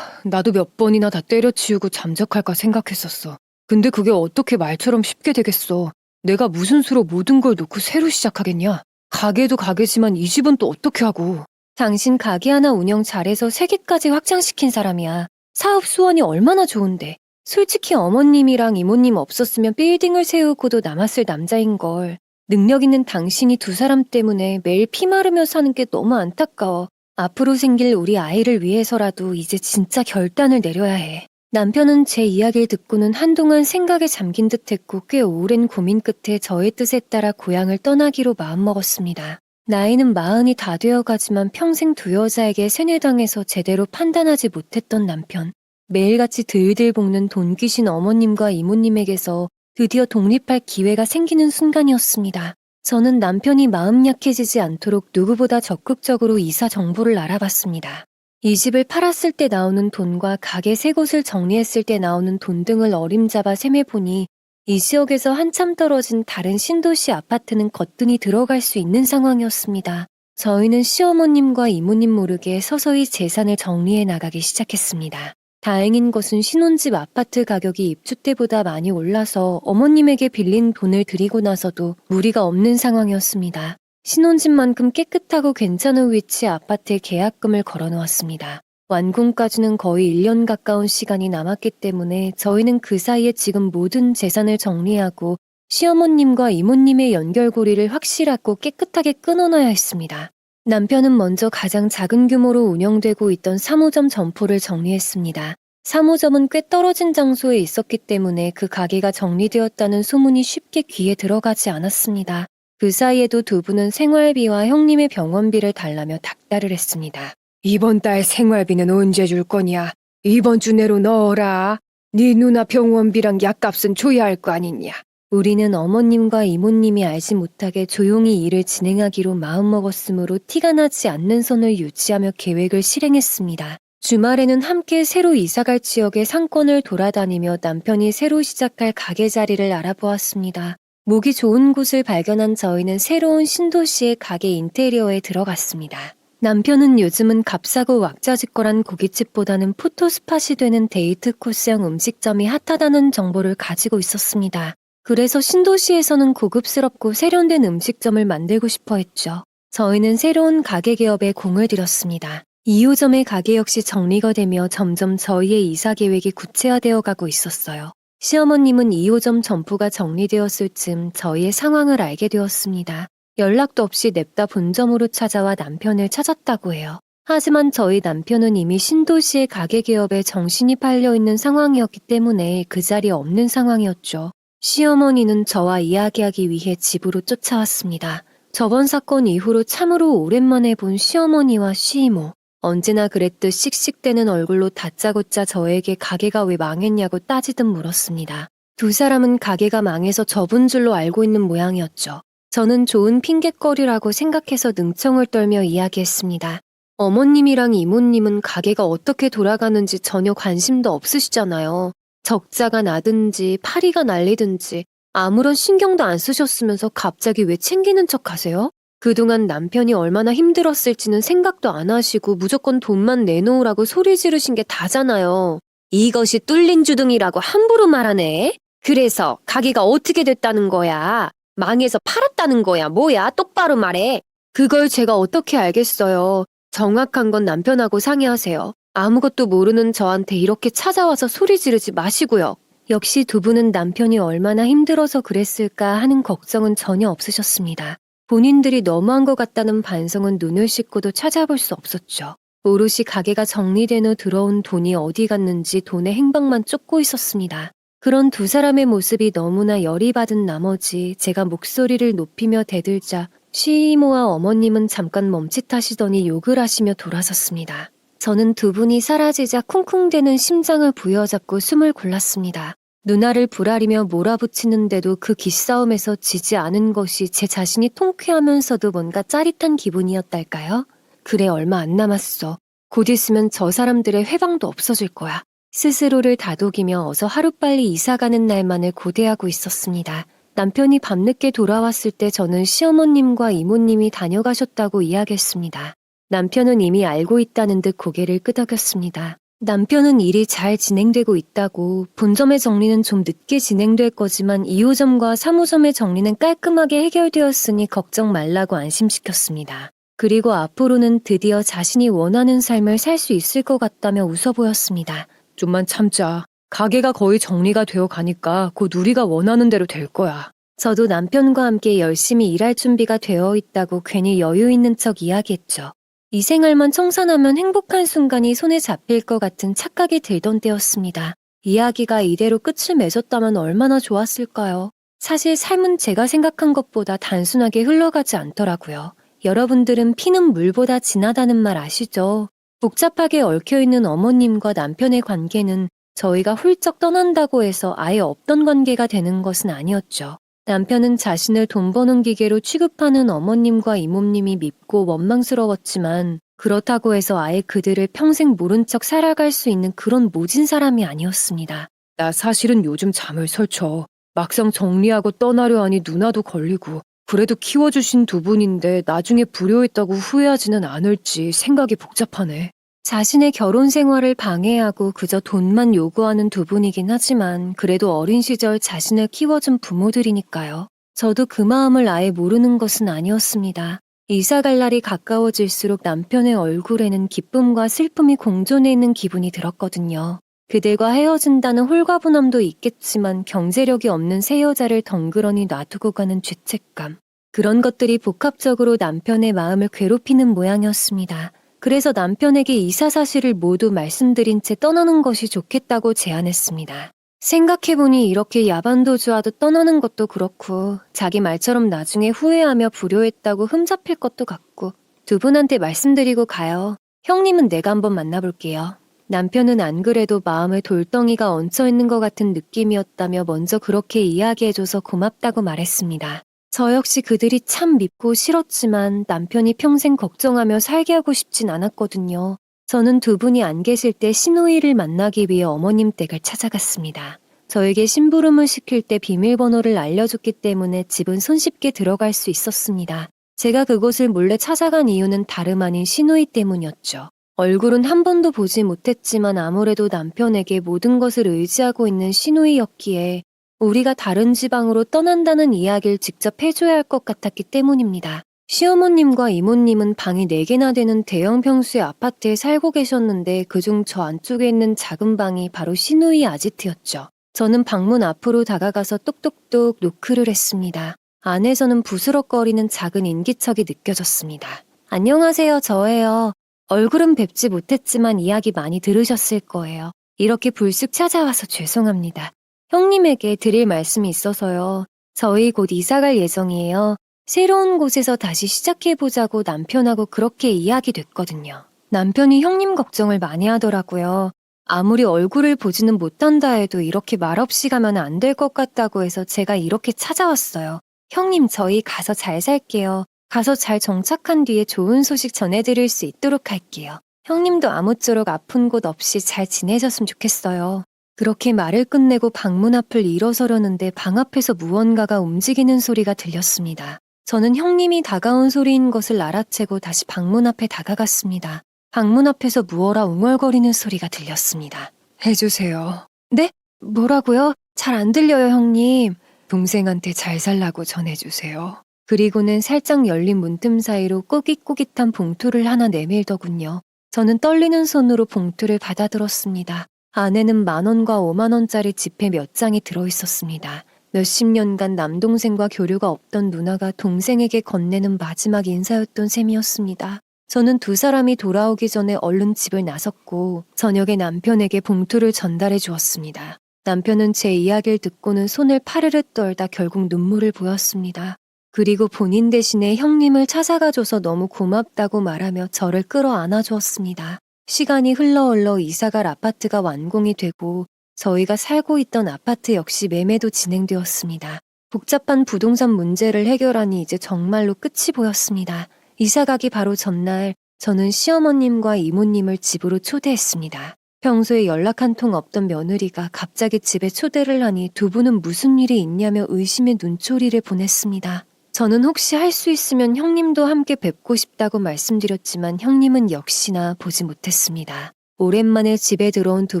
나도 몇 번이나 다 때려치우고 잠적할까 생각했었어. 근데 그게 어떻게 말처럼 쉽게 되겠어. 내가 무슨 수로 모든 걸 놓고 새로 시작하겠냐. 가게도 가게지만 이 집은 또 어떻게 하고. 당신 가게 하나 운영 잘해서 3개까지 확장시킨 사람이야. 사업 수완이 얼마나 좋은데. 솔직히 어머님이랑 이모님 없었으면 빌딩을 세우고도 남았을 남자인걸. 능력 있는 당신이 두 사람 때문에 매일 피 마르며 사는 게 너무 안타까워. 앞으로 생길 우리 아이를 위해서라도 이제 진짜 결단을 내려야 해. 남편은 제 이야기를 듣고는 한동안 생각에 잠긴 듯 했고 꽤 오랜 고민 끝에 저의 뜻에 따라 고향을 떠나기로 마음먹었습니다. 나이는 40이 다 되어가지만 평생 두 여자에게 세뇌당해서 제대로 판단하지 못했던 남편. 매일같이 들들 볶는 돈 귀신 어머님과 이모님에게서 드디어 독립할 기회가 생기는 순간이었습니다. 저는 남편이 마음 약해지지 않도록 누구보다 적극적으로 이사 정보를 알아봤습니다. 이 집을 팔았을 때 나오는 돈과 가게 3곳을 정리했을 때 나오는 돈 등을 어림잡아 세매보니 이 지역에서 한참 떨어진 다른 신도시 아파트는 거뜬히 들어갈 수 있는 상황이었습니다. 저희는 시어머님과 이모님 모르게 서서히 재산을 정리해 나가기 시작했습니다. 다행인 것은 신혼집 아파트 가격이 입주 때보다 많이 올라서 어머님에게 빌린 돈을 드리고 나서도 무리가 없는 상황이었습니다. 신혼집만큼 깨끗하고 괜찮은 위치 아파트에 계약금을 걸어놓았습니다. 완공까지는 거의 1년 가까운 시간이 남았기 때문에 저희는 그 사이에 지금 모든 재산을 정리하고 시어머님과 이모님의 연결고리를 확실하고 깨끗하게 끊어놔야 했습니다. 남편은 먼저 가장 작은 규모로 운영되고 있던 3호점 점포를 정리했습니다. 3호점은 꽤 떨어진 장소에 있었기 때문에 그 가게가 정리되었다는 소문이 쉽게 귀에 들어가지 않았습니다. 그 사이에도 두 분은 생활비와 형님의 병원비를 달라며 닥달을 했습니다. 이번 달 생활비는 언제 줄 거냐? 이번 주 내로 넣어라. 네 누나 병원비랑 약값은 줘야 할 거 아니냐? 우리는 어머님과 이모님이 알지 못하게 조용히 일을 진행하기로 마음먹었으므로 티가 나지 않는 선을 유지하며 계획을 실행했습니다. 주말에는 함께 새로 이사갈 지역의 상권을 돌아다니며 남편이 새로 시작할 가게 자리를 알아보았습니다. 목이 좋은 곳을 발견한 저희는 새로운 신도시의 가게 인테리어에 들어갔습니다. 남편은 요즘은 값싸고 왁자지껄한 고깃집보다는 포토스팟이 되는 데이트 코스형 음식점이 핫하다는 정보를 가지고 있었습니다. 그래서 신도시에서는 고급스럽고 세련된 음식점을 만들고 싶어 했죠. 저희는 새로운 가게 개업에 공을 들였습니다. 2호점의 가게 역시 정리가 되며 점점 저희의 이사 계획이 구체화되어 가고 있었어요. 시어머님은 2호점 점포가 정리되었을 즈음 저희의 상황을 알게 되었습니다. 연락도 없이 냅다 본점으로 찾아와 남편을 찾았다고 해요. 하지만 저희 남편은 이미 신도시의 가게 개업에 정신이 팔려있는 상황이었기 때문에 그 자리에 없는 상황이었죠. 시어머니는 저와 이야기하기 위해 집으로 쫓아왔습니다. 저번 사건 이후로 참으로 오랜만에 본 시어머니와 시이모. 언제나 그랬듯 씩씩대는 얼굴로 다짜고짜 저에게 가게가 왜 망했냐고 따지듯 물었습니다. 두 사람은 가게가 망해서 접은 줄로 알고 있는 모양이었죠. 저는 좋은 핑곗거리라고 생각해서 능청을 떨며 이야기했습니다. 어머님이랑 이모님은 가게가 어떻게 돌아가는지 전혀 관심도 없으시잖아요. 적자가 나든지 파리가 날리든지 아무런 신경도 안 쓰셨으면서 갑자기 왜 챙기는 척 하세요? 그동안 남편이 얼마나 힘들었을지는 생각도 안 하시고 무조건 돈만 내놓으라고 소리 지르신 게 다잖아요. 이것이 뚫린 주둥이라고 함부로 말하네. 그래서 가게가 어떻게 됐다는 거야? 망해서 팔았다는 거야? 뭐야? 똑바로 말해. 그걸 제가 어떻게 알겠어요. 정확한 건 남편하고 상의하세요. 아무것도 모르는 저한테 이렇게 찾아와서 소리 지르지 마시고요. 역시 두 분은 남편이 얼마나 힘들어서 그랬을까 하는 걱정은 전혀 없으셨습니다. 본인들이 너무한 것 같다는 반성은 눈을 씻고도 찾아볼 수 없었죠. 오롯이 가게가 정리된 후 들어온 돈이 어디 갔는지 돈의 행방만 쫓고 있었습니다. 그런 두 사람의 모습이 너무나 열이 받은 나머지 제가 목소리를 높이며 대들자 시이모와 어머님은 잠깐 멈칫하시더니 욕을 하시며 돌아섰습니다. 저는 두 분이 사라지자 쿵쿵대는 심장을 부여잡고 숨을 골랐습니다. 누나를 부라리며 몰아붙이는데도 그 기싸움에서 지지 않은 것이 제 자신이 통쾌하면서도 뭔가 짜릿한 기분이었달까요? 그래, 얼마 안 남았어. 곧 있으면 저 사람들의 회방도 없어질 거야. 스스로를 다독이며 어서 하루빨리 이사가는 날만을 고대하고 있었습니다. 남편이 밤늦게 돌아왔을 때 저는 시어머님과 이모님이 다녀가셨다고 이야기했습니다. 남편은 이미 알고 있다는 듯 고개를 끄덕였습니다. 남편은 일이 잘 진행되고 있다고, 본점의 정리는 좀 늦게 진행될 거지만 2호점과 3호점의 정리는 깔끔하게 해결되었으니 걱정 말라고 안심시켰습니다. 그리고 앞으로는 드디어 자신이 원하는 삶을 살 수 있을 것 같다며 웃어 보였습니다. 좀만 참자. 가게가 거의 정리가 되어 가니까 곧 우리가 원하는 대로 될 거야. 저도 남편과 함께 열심히 일할 준비가 되어 있다고 괜히 여유 있는 척 이야기했죠. 이 생활만 청산하면 행복한 순간이 손에 잡힐 것 같은 착각이 들던 때였습니다. 이야기가 이대로 끝을 맺었다면 얼마나 좋았을까요? 사실 삶은 제가 생각한 것보다 단순하게 흘러가지 않더라고요. 여러분들은 피는 물보다 진하다는 말 아시죠? 복잡하게 얽혀있는 어머님과 남편의 관계는 저희가 훌쩍 떠난다고 해서 아예 없던 관계가 되는 것은 아니었죠. 남편은 자신을 돈 버는 기계로 취급하는 어머님과 이모님이 밉고 원망스러웠지만 그렇다고 해서 아예 그들을 평생 모른 척 살아갈 수 있는 그런 모진 사람이 아니었습니다. 나 사실은 요즘 잠을 설쳐. 막상 정리하고 떠나려 하니 누나도 걸리고 그래도 키워주신 두 분인데 나중에 불효했다고 후회하지는 않을지 생각이 복잡하네. 자신의 결혼 생활을 방해하고 그저 돈만 요구하는 두 분이긴 하지만 그래도 어린 시절 자신을 키워준 부모들이니까요. 저도 그 마음을 아예 모르는 것은 아니었습니다. 이사 갈 날이 가까워질수록 남편의 얼굴에는 기쁨과 슬픔이 공존해 있는 기분이 들었거든요. 그들과 헤어진다는 홀가분함도 있겠지만 경제력이 없는 새 여자를 덩그러니 놔두고 가는 죄책감. 그런 것들이 복합적으로 남편의 마음을 괴롭히는 모양이었습니다. 그래서 남편에게 이사 사실을 모두 말씀드린 채 떠나는 것이 좋겠다고 제안했습니다. 생각해보니 이렇게 야반도주하듯 떠나는 것도 그렇고 자기 말처럼 나중에 후회하며 불효했다고 흠잡힐 것도 같고 두 분한테 말씀드리고 가요. 형님은 내가 한번 만나볼게요. 남편은 안 그래도 마음에 돌덩이가 얹혀있는 것 같은 느낌이었다며 먼저 그렇게 이야기해줘서 고맙다고 말했습니다. 저 역시 그들이 참 밉고 싫었지만 남편이 평생 걱정하며 살게 하고 싶진 않았거든요. 저는 두 분이 안 계실 때 시누이를 만나기 위해 어머님 댁을 찾아갔습니다. 저에게 심부름을 시킬 때 비밀번호를 알려줬기 때문에 집은 손쉽게 들어갈 수 있었습니다. 제가 그곳을 몰래 찾아간 이유는 다름 아닌 시누이 때문이었죠. 얼굴은 한 번도 보지 못했지만 아무래도 남편에게 모든 것을 의지하고 있는 시누이였기에 우리가 다른 지방으로 떠난다는 이야기를 직접 해줘야 할 것 같았기 때문입니다. 시어머님과 이모님은 방이 4개나 되는 대형 평수의 아파트에 살고 계셨는데 그중 저 안쪽에 있는 작은 방이 바로 시누이 아지트였죠. 저는 방문 앞으로 다가가서 똑똑똑 노크를 했습니다. 안에서는 부스럭거리는 작은 인기척이 느껴졌습니다. 안녕하세요, 저예요. 얼굴은 뵙지 못했지만 이야기 많이 들으셨을 거예요. 이렇게 불쑥 찾아와서 죄송합니다. 형님에게 드릴 말씀이 있어서요. 저희 곧 이사갈 예정이에요. 새로운 곳에서 다시 시작해보자고 남편하고 그렇게 이야기됐거든요. 남편이 형님 걱정을 많이 하더라고요. 아무리 얼굴을 보지는 못한다 해도 이렇게 말없이 가면 안 될 것 같다고 해서 제가 이렇게 찾아왔어요. 형님, 저희 가서 잘 살게요. 가서 잘 정착한 뒤에 좋은 소식 전해드릴 수 있도록 할게요. 형님도 아무쪼록 아픈 곳 없이 잘 지내셨으면 좋겠어요. 그렇게 말을 끝내고 방문 앞을 일어서려는데 방 앞에서 무언가가 움직이는 소리가 들렸습니다. 저는 형님이 다가온 소리인 것을 알아채고 다시 방문 앞에 다가갔습니다. 방문 앞에서 무어라 웅얼거리는 소리가 들렸습니다. 해주세요. 네? 뭐라고요? 잘 안 들려요, 형님. 동생한테 잘 살라고 전해주세요. 그리고는 살짝 열린 문틈 사이로 꼬깃꼬깃한 봉투를 하나 내밀더군요. 저는 떨리는 손으로 봉투를 받아들었습니다. 안에는 10,000원과 50,000원짜리 지폐 몇 장이 들어있었습니다. 몇십 년간 남동생과 교류가 없던 누나가 동생에게 건네는 마지막 인사였던 셈이었습니다. 저는 두 사람이 돌아오기 전에 얼른 집을 나섰고 저녁에 남편에게 봉투를 전달해 주었습니다. 남편은 제 이야기를 듣고는 손을 파르르 떨다 결국 눈물을 보였습니다. 그리고 본인 대신에 형님을 찾아가줘서 너무 고맙다고 말하며 저를 끌어안아 주었습니다. 시간이 흘러 이사갈 아파트가 완공이 되고 저희가 살고 있던 아파트 역시 매매도 진행되었습니다. 복잡한 부동산 문제를 해결하니 이제 정말로 끝이 보였습니다. 이사 가기 바로 전날 저는 시어머님과 이모님을 집으로 초대했습니다. 평소에 연락 한 통 없던 며느리가 갑자기 집에 초대를 하니 두 분은 무슨 일이 있냐며 의심의 눈초리를 보냈습니다. 저는 혹시 할 수 있으면 형님도 함께 뵙고 싶다고 말씀드렸지만 형님은 역시나 보지 못했습니다. 오랜만에 집에 들어온 두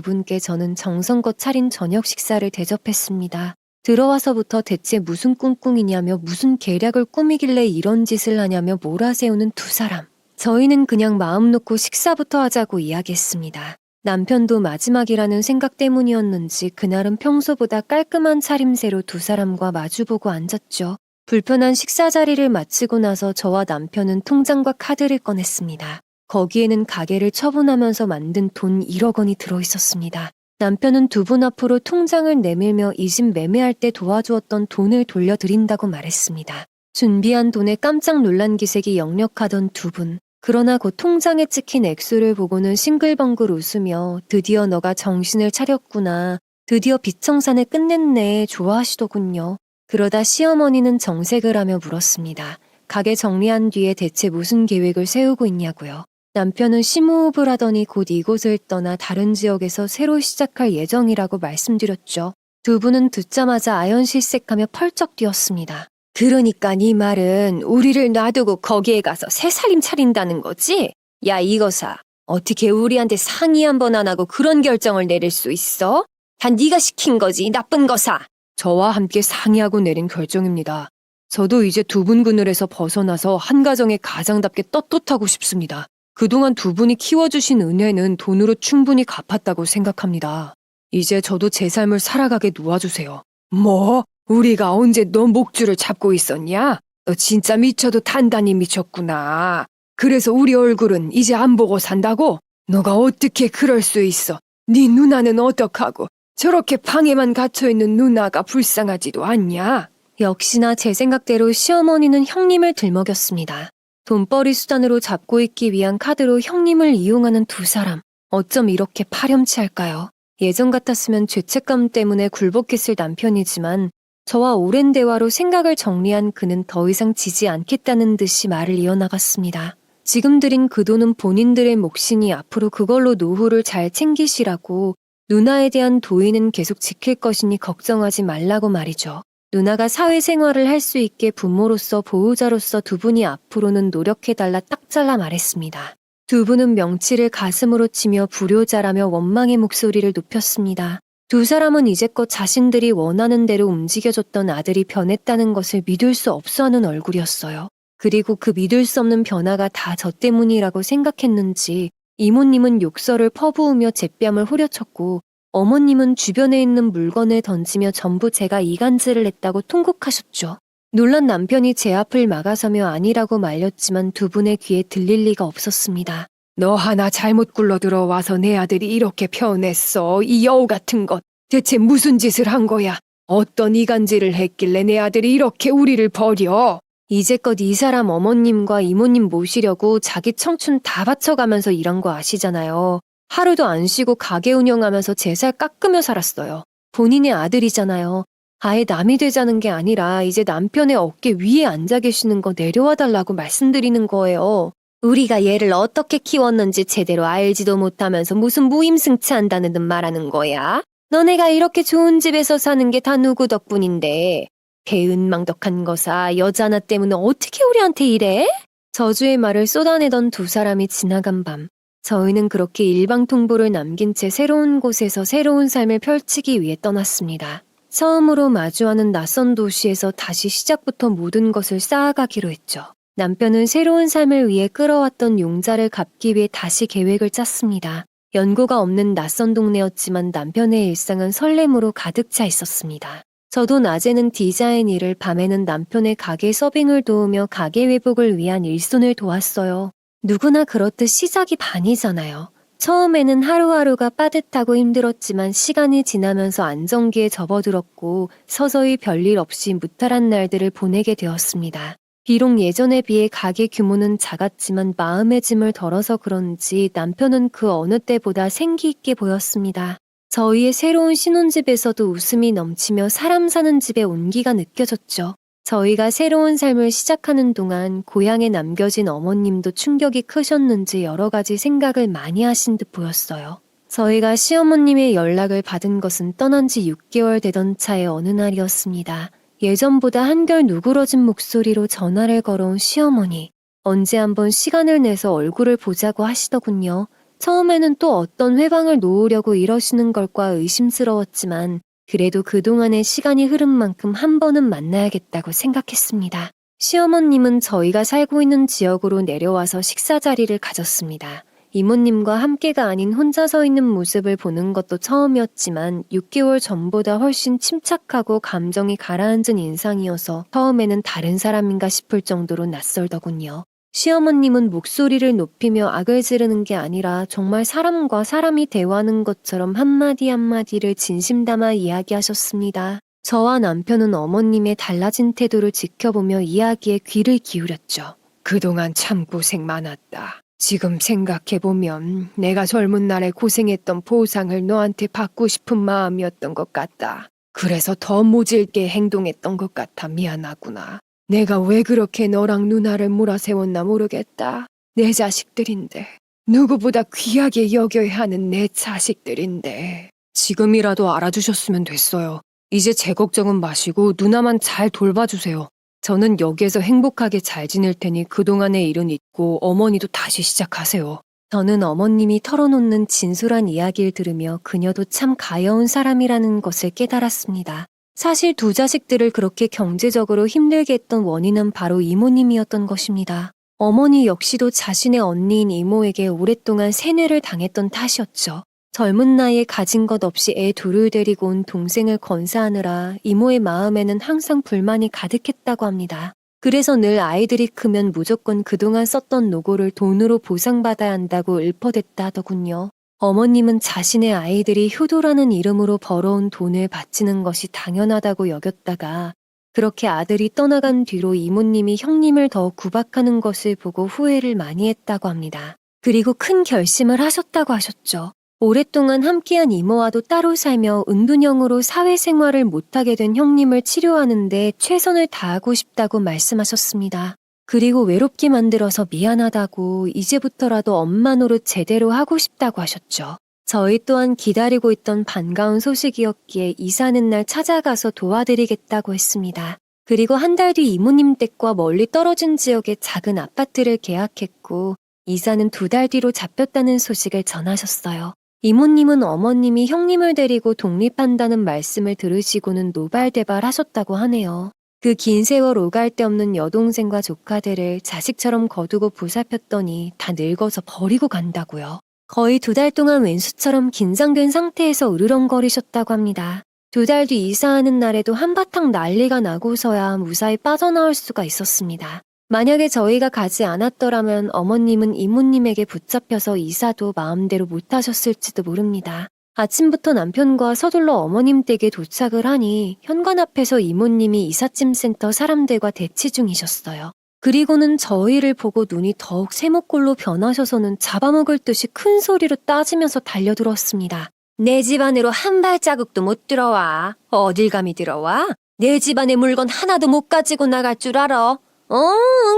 분께 저는 정성껏 차린 저녁 식사를 대접했습니다. 들어와서부터 대체 무슨 꿍꿍이냐며 무슨 계략을 꾸미길래 이런 짓을 하냐며 몰아세우는 두 사람. 저희는 그냥 마음 놓고 식사부터 하자고 이야기했습니다. 남편도 마지막이라는 생각 때문이었는지 그날은 평소보다 깔끔한 차림새로 두 사람과 마주보고 앉았죠. 불편한 식사 자리를 마치고 나서 저와 남편은 통장과 카드를 꺼냈습니다. 거기에는 가게를 처분하면서 만든 돈 1억 원이 들어있었습니다. 남편은 두 분 앞으로 통장을 내밀며 이 집 매매할 때 도와주었던 돈을 돌려드린다고 말했습니다. 준비한 돈에 깜짝 놀란 기색이 역력하던 두 분. 그러나 곧 통장에 찍힌 액수를 보고는 싱글벙글 웃으며 드디어 너가 정신을 차렸구나. 드디어 빚청산을 끝냈네. 좋아하시더군요. 그러다 시어머니는 정색을 하며 물었습니다. 가게 정리한 뒤에 대체 무슨 계획을 세우고 있냐고요. 남편은 심호흡을 하더니 곧 이곳을 떠나 다른 지역에서 새로 시작할 예정이라고 말씀드렸죠. 두 분은 듣자마자 아연실색하며 펄쩍 뛰었습니다. 그러니까 네 말은 우리를 놔두고 거기에 가서 새 살림 차린다는 거지? 야 이거사, 어떻게 우리한테 상의 한 번 안 하고 그런 결정을 내릴 수 있어? 다 네가 시킨 거지, 나쁜 거사. 저와 함께 상의하고 내린 결정입니다. 저도 이제 두 분 그늘에서 벗어나서 한 가정의 가장답게 떳떳하고 싶습니다. 그동안 두 분이 키워주신 은혜는 돈으로 충분히 갚았다고 생각합니다. 이제 저도 제 삶을 살아가게 놓아주세요. 뭐? 우리가 언제 너 목줄을 잡고 있었냐? 너 진짜 미쳐도 단단히 미쳤구나. 그래서 우리 얼굴은 이제 안 보고 산다고? 너가 어떻게 그럴 수 있어? 네 누나는 어떡하고? 저렇게 방에만 갇혀있는 누나가 불쌍하지도 않냐? 역시나 제 생각대로 시어머니는 형님을 들먹였습니다. 돈벌이 수단으로 잡고 있기 위한 카드로 형님을 이용하는 두 사람. 어쩜 이렇게 파렴치할까요? 예전 같았으면 죄책감 때문에 굴복했을 남편이지만 저와 오랜 대화로 생각을 정리한 그는 더 이상 지지 않겠다는 듯이 말을 이어나갔습니다. 지금 들인 그 돈은 본인들의 몫이니 앞으로 그걸로 노후를 잘 챙기시라고, 누나에 대한 도의는 계속 지킬 것이니 걱정하지 말라고 말이죠. 누나가 사회생활을 할 수 있게 부모로서 보호자로서 두 분이 앞으로는 노력해달라 딱 잘라 말했습니다. 두 분은 명치를 가슴으로 치며 불효자라며 원망의 목소리를 높였습니다. 두 사람은 이제껏 자신들이 원하는 대로 움직여줬던 아들이 변했다는 것을 믿을 수 없어하는 얼굴이었어요. 그리고 그 믿을 수 없는 변화가 다 저 때문이라고 생각했는지 이모님은 욕설을 퍼부으며 제 뺨을 후려쳤고 어머님은 주변에 있는 물건을 던지며 전부 제가 이간질을 했다고 통곡하셨죠. 놀란 남편이 제 앞을 막아서며 아니라고 말렸지만 두 분의 귀에 들릴 리가 없었습니다. 너 하나 잘못 굴러 들어와서 내 아들이 이렇게 변했어. 이 여우 같은 것. 대체 무슨 짓을 한 거야? 어떤 이간질을 했길래 내 아들이 이렇게 우리를 버려? 이제껏 이 사람 어머님과 이모님 모시려고 자기 청춘 다 바쳐가면서 일한 거 아시잖아요. 하루도 안 쉬고 가게 운영하면서 제 살 깎으며 살았어요. 본인의 아들이잖아요. 아예 남이 되자는 게 아니라 이제 남편의 어깨 위에 앉아 계시는 거 내려와 달라고 말씀드리는 거예요. 우리가 얘를 어떻게 키웠는지 제대로 알지도 못하면서 무슨 무임승차한다는 듯 말하는 거야? 너네가 이렇게 좋은 집에서 사는 게 다 누구 덕분인데? 배은망덕한 거사, 여자 하나 때문에 어떻게 우리한테 이래? 저주의 말을 쏟아내던 두 사람이 지나간 밤, 저희는 그렇게 일방통보를 남긴 채 새로운 곳에서 새로운 삶을 펼치기 위해 떠났습니다. 처음으로 마주하는 낯선 도시에서 다시 시작부터 모든 것을 쌓아가기로 했죠. 남편은 새로운 삶을 위해 끌어왔던 용자를 갚기 위해 다시 계획을 짰습니다. 연고가 없는 낯선 동네였지만 남편의 일상은 설렘으로 가득 차 있었습니다. 저도 낮에는 디자인 일을, 밤에는 남편의 가게 서빙을 도우며 가게 회복을 위한 일손을 도왔어요. 누구나 그렇듯 시작이 반이잖아요. 처음에는 하루하루가 빠듯하고 힘들었지만 시간이 지나면서 안정기에 접어들었고 서서히 별일 없이 무탈한 날들을 보내게 되었습니다. 비록 예전에 비해 가게 규모는 작았지만 마음의 짐을 덜어서 그런지 남편은 그 어느 때보다 생기 있게 보였습니다. 저희의 새로운 신혼집에서도 웃음이 넘치며 사람 사는 집의 온기가 느껴졌죠. 저희가 새로운 삶을 시작하는 동안 고향에 남겨진 어머님도 충격이 크셨는지 여러 가지 생각을 많이 하신 듯 보였어요. 저희가 시어머님의 연락을 받은 것은 떠난 지 6개월 되던 차의 어느 날이었습니다. 예전보다 한결 누그러진 목소리로 전화를 걸어온 시어머니. 언제 한번 시간을 내서 얼굴을 보자고 하시더군요. 처음에는 또 어떤 회방을 놓으려고 이러시는 걸까 의심스러웠지만 그래도 그동안의 시간이 흐른 만큼 한 번은 만나야겠다고 생각했습니다. 시어머님은 저희가 살고 있는 지역으로 내려와서 식사 자리를 가졌습니다. 이모님과 함께가 아닌 혼자 서 있는 모습을 보는 것도 처음이었지만 6개월 전보다 훨씬 침착하고 감정이 가라앉은 인상이어서 처음에는 다른 사람인가 싶을 정도로 낯설더군요. 시어머님은 목소리를 높이며 악을 지르는 게 아니라 정말 사람과 사람이 대화하는 것처럼 한마디 한마디를 진심 담아 이야기하셨습니다. 저와 남편은 어머님의 달라진 태도를 지켜보며 이야기에 귀를 기울였죠. 그동안 참 고생 많았다. 지금 생각해보면 내가 젊은 날에 고생했던 보상을 너한테 받고 싶은 마음이었던 것 같다. 그래서 더 모질게 행동했던 것 같아 미안하구나. 내가 왜 그렇게 너랑 누나를 몰아세웠나 모르겠다. 내 자식들인데. 누구보다 귀하게 여겨야 하는 내 자식들인데. 지금이라도 알아주셨으면 됐어요. 이제 제 걱정은 마시고 누나만 잘 돌봐주세요. 저는 여기에서 행복하게 잘 지낼 테니 그동안의 일은 잊고 어머니도 다시 시작하세요. 저는 어머님이 털어놓는 진솔한 이야기를 들으며 그녀도 참 가여운 사람이라는 것을 깨달았습니다. 사실 두 자식들을 그렇게 경제적으로 힘들게 했던 원인은 바로 이모님이었던 것입니다. 어머니 역시도 자신의 언니인 이모에게 오랫동안 세뇌를 당했던 탓이었죠. 젊은 나이에 가진 것 없이 애 둘을 데리고 온 동생을 건사하느라 이모의 마음에는 항상 불만이 가득했다고 합니다. 그래서 늘 아이들이 크면 무조건 그동안 썼던 노고를 돈으로 보상받아야 한다고 읊어댔다 하더군요. 어머님은 자신의 아이들이 효도라는 이름으로 벌어온 돈을 바치는 것이 당연하다고 여겼다가 그렇게 아들이 떠나간 뒤로 이모님이 형님을 더 구박하는 것을 보고 후회를 많이 했다고 합니다. 그리고 큰 결심을 하셨다고 하셨죠. 오랫동안 함께한 이모와도 따로 살며 은둔형으로 사회생활을 못하게 된 형님을 치료하는데 최선을 다하고 싶다고 말씀하셨습니다. 그리고 외롭게 만들어서 미안하다고 이제부터라도 엄마 노릇 제대로 하고 싶다고 하셨죠. 저희 또한 기다리고 있던 반가운 소식이었기에 이사하는 날 찾아가서 도와드리겠다고 했습니다. 그리고 한 달 뒤 이모님 댁과 멀리 떨어진 지역에 작은 아파트를 계약했고 이사는 2달 뒤로 잡혔다는 소식을 전하셨어요. 이모님은 어머님이 형님을 데리고 독립한다는 말씀을 들으시고는 노발대발 하셨다고 하네요. 그 긴 세월 오갈 데 없는 여동생과 조카들을 자식처럼 거두고 보살폈더니 다 늙어서 버리고 간다고요. 거의 2달 동안 왼수처럼 긴장된 상태에서 으르렁거리셨다고 합니다. 2달 뒤 이사하는 날에도 한바탕 난리가 나고서야 무사히 빠져나올 수가 있었습니다. 만약에 저희가 가지 않았더라면 어머님은 이모님에게 붙잡혀서 이사도 마음대로 못하셨을지도 모릅니다. 아침부터 남편과 서둘러 어머님 댁에 도착을 하니 현관 앞에서 이모님이 이삿짐 센터 사람들과 대치 중이셨어요. 그리고는 저희를 보고 눈이 더욱 세모꼴로 변하셔서는 잡아먹을 듯이 큰 소리로 따지면서 달려들었습니다. 내 집 안으로 한 발자국도 못 들어와. 어딜 감히 들어와? 내 집 안에 물건 하나도 못 가지고 나갈 줄 알아?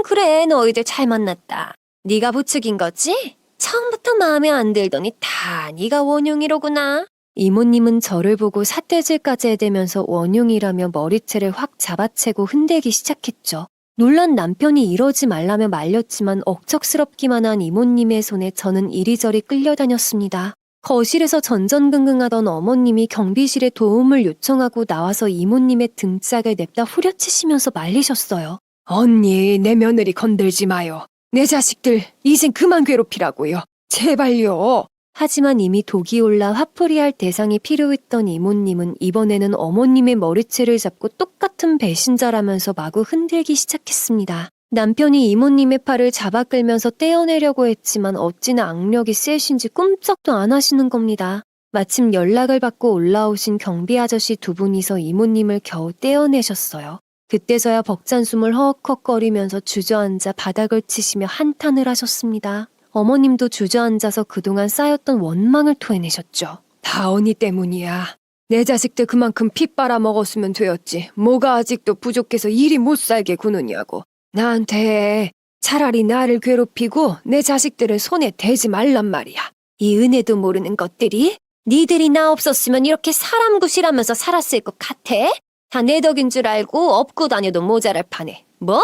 그래, 너희들 잘 만났다. 네가 부추긴 거지? 처음부터 마음에 안 들더니 다 네가 원흉이로구나. 이모님은 저를 보고 삿대질까지 해대면서 원흉이라며 머리채를 확 잡아채고 흔들기 시작했죠. 놀란 남편이 이러지 말라며 말렸지만 억척스럽기만 한 이모님의 손에 저는 이리저리 끌려다녔습니다. 거실에서 전전긍긍하던 어머님이 경비실에 도움을 요청하고 나와서 이모님의 등짝을 냅다 후려치시면서 말리셨어요. 언니, 내 며느리 건들지 마요. 내 자식들 이젠 그만 괴롭히라고요. 제발요. 하지만 이미 독이 올라 화풀이할 대상이 필요했던 이모님은 이번에는 어머님의 머리채를 잡고 똑같은 배신자라면서 마구 흔들기 시작했습니다. 남편이 이모님의 팔을 잡아 끌면서 떼어내려고 했지만 어찌나 악력이 세신지 꼼짝도 안 하시는 겁니다. 마침 연락을 받고 올라오신 경비 아저씨 두 분이서 이모님을 겨우 떼어내셨어요. 그때서야 벅찬 숨을 허헉헉거리면서 주저앉아 바닥을 치시며 한탄을 하셨습니다. 어머님도 주저앉아서 그동안 쌓였던 원망을 토해내셨죠. 다 언니 때문이야. 내 자식들 그만큼 피 빨아먹었으면 되었지. 뭐가 아직도 부족해서 일이 못 살게 구느냐고. 나한테 차라리 나를 괴롭히고 내 자식들을 손에 대지 말란 말이야. 이 은혜도 모르는 것들이? 니들이 나 없었으면 이렇게 사람 구실하면서 살았을 것 같아? 다 내 덕인 줄 알고 업고 다녀도 모자랄 판에. 뭐?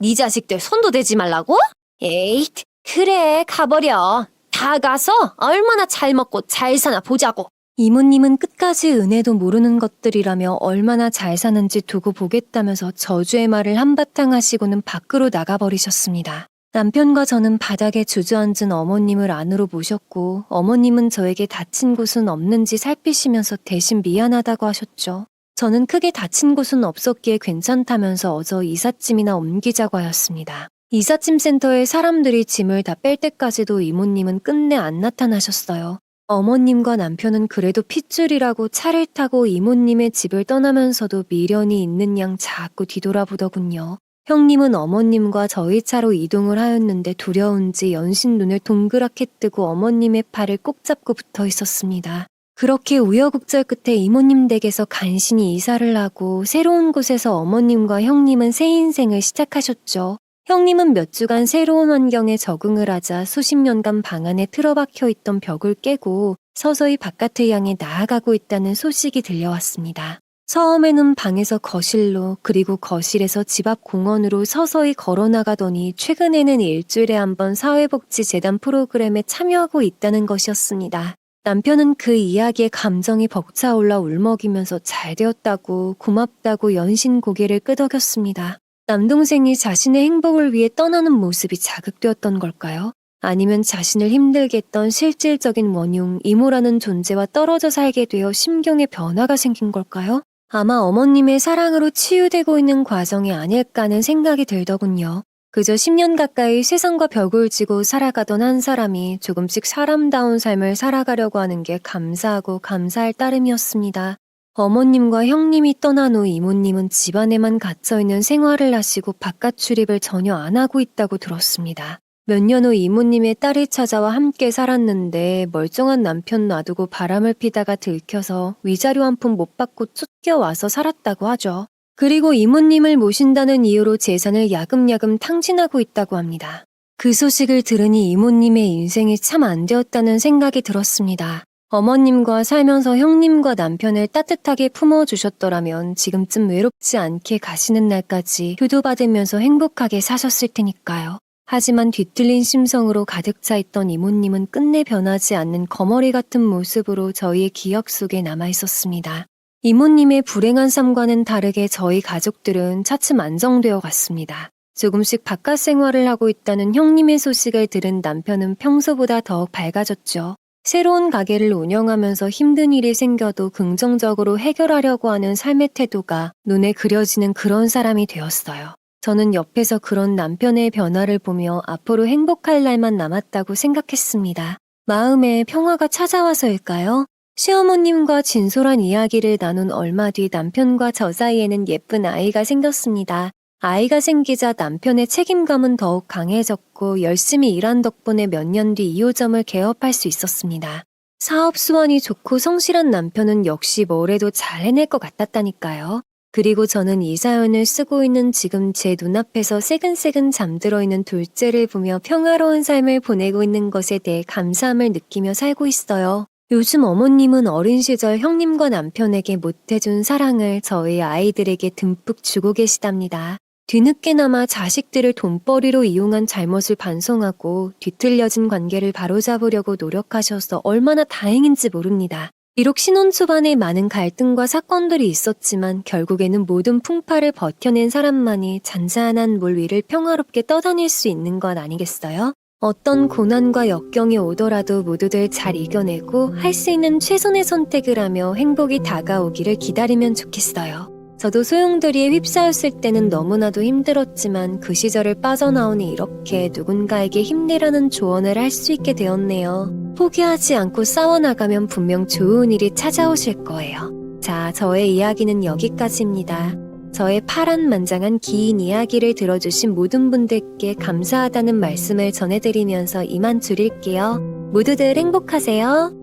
네 자식들 손도 대지 말라고? 에잇, 그래 가버려. 다 가서 얼마나 잘 먹고 잘 사나 보자고. 이모님은 끝까지 은혜도 모르는 것들이라며 얼마나 잘 사는지 두고 보겠다면서 저주의 말을 한바탕 하시고는 밖으로 나가버리셨습니다. 남편과 저는 바닥에 주저앉은 어머님을 안으로 모셨고 어머님은 저에게 다친 곳은 없는지 살피시면서 대신 미안하다고 하셨죠. 저는 크게 다친 곳은 없었기에 괜찮다면서 어서 이삿짐이나 옮기자고 하였습니다. 이삿짐 센터에 사람들이 짐을 다 뺄 때까지도 이모님은 끝내 안 나타나셨어요. 어머님과 남편은 그래도 핏줄이라고 차를 타고 이모님의 집을 떠나면서도 미련이 있는 양 자꾸 뒤돌아보더군요. 형님은 어머님과 저희 차로 이동을 하였는데 두려운지 연신 눈을 동그랗게 뜨고 어머님의 팔을 꼭 잡고 붙어 있었습니다. 그렇게 우여곡절 끝에 이모님 댁에서 간신히 이사를 하고 새로운 곳에서 어머님과 형님은 새 인생을 시작하셨죠. 형님은 몇 주간 새로운 환경에 적응을 하자 수십 년간 방 안에 틀어박혀 있던 벽을 깨고 서서히 바깥을 향해 나아가고 있다는 소식이 들려왔습니다. 처음에는 방에서 거실로 그리고 거실에서 집 앞 공원으로 서서히 걸어나가더니 최근에는 일주일에 한 번 사회복지재단 프로그램에 참여하고 있다는 것이었습니다. 남편은 그 이야기에 감정이 벅차올라 울먹이면서 잘 되었다고 고맙다고 연신 고개를 끄덕였습니다. 남동생이 자신의 행복을 위해 떠나는 모습이 자극되었던 걸까요? 아니면 자신을 힘들게 했던 실질적인 원흉, 이모라는 존재와 떨어져 살게 되어 심경의 변화가 생긴 걸까요? 아마 어머님의 사랑으로 치유되고 있는 과정이 아닐까 하는 생각이 들더군요. 그저 10년 가까이 세상과 벽을 지고 살아가던 한 사람이 조금씩 사람다운 삶을 살아가려고 하는 게 감사하고 감사할 따름이었습니다. 어머님과 형님이 떠난 후 이모님은 집안에만 갇혀있는 생활을 하시고 바깥 출입을 전혀 안 하고 있다고 들었습니다. 몇 년 후 이모님의 딸이 찾아와 함께 살았는데 멀쩡한 남편 놔두고 바람을 피다가 들켜서 위자료 한 푼 못 받고 쫓겨와서 살았다고 하죠. 그리고 이모님을 모신다는 이유로 재산을 야금야금 탕진하고 있다고 합니다. 그 소식을 들으니 이모님의 인생이 참 안 되었다는 생각이 들었습니다. 어머님과 살면서 형님과 남편을 따뜻하게 품어주셨더라면 지금쯤 외롭지 않게 가시는 날까지 효도받으면서 행복하게 사셨을 테니까요. 하지만 뒤틀린 심성으로 가득 차 있던 이모님은 끝내 변하지 않는 거머리 같은 모습으로 저희의 기억 속에 남아 있었습니다. 이모님의 불행한 삶과는 다르게 저희 가족들은 차츰 안정되어 갔습니다. 조금씩 바깥 생활을 하고 있다는 형님의 소식을 들은 남편은 평소보다 더욱 밝아졌죠. 새로운 가게를 운영하면서 힘든 일이 생겨도 긍정적으로 해결하려고 하는 삶의 태도가 눈에 그려지는 그런 사람이 되었어요. 저는 옆에서 그런 남편의 변화를 보며 앞으로 행복할 날만 남았다고 생각했습니다. 마음에 평화가 찾아와서일까요? 시어머님과 진솔한 이야기를 나눈 얼마 뒤 남편과 저 사이에는 예쁜 아이가 생겼습니다. 아이가 생기자 남편의 책임감은 더욱 강해졌고 열심히 일한 덕분에 몇 년 뒤 2호점을 개업할 수 있었습니다. 사업 수완이 좋고 성실한 남편은 역시 뭘 해도 잘 해낼 것 같았다니까요. 그리고 저는 이 사연을 쓰고 있는 지금 제 눈앞에서 새근새근 잠들어 있는 둘째를 보며 평화로운 삶을 보내고 있는 것에 대해 감사함을 느끼며 살고 있어요. 요즘 어머님은 어린 시절 형님과 남편에게 못해준 사랑을 저희 아이들에게 듬뿍 주고 계시답니다. 뒤늦게나마 자식들을 돈벌이로 이용한 잘못을 반성하고 뒤틀려진 관계를 바로잡으려고 노력하셔서 얼마나 다행인지 모릅니다. 비록 신혼 초반에 많은 갈등과 사건들이 있었지만 결국에는 모든 풍파를 버텨낸 사람만이 잔잔한 물 위를 평화롭게 떠다닐 수 있는 것 아니겠어요? 어떤 고난과 역경이 오더라도 모두들 잘 이겨내고 할 수 있는 최선의 선택을 하며 행복이 다가오기를 기다리면 좋겠어요. 저도 소용돌이에 휩싸였을 때는 너무나도 힘들었지만 그 시절을 빠져나오니 이렇게 누군가에게 힘내라는 조언을 할 수 있게 되었네요. 포기하지 않고 싸워나가면 분명 좋은 일이 찾아오실 거예요. 자, 저의 이야기는 여기까지입니다. 저의 파란만장한 긴 이야기를 들어주신 모든 분들께 감사하다는 말씀을 전해드리면서 이만 줄일게요. 모두들 행복하세요.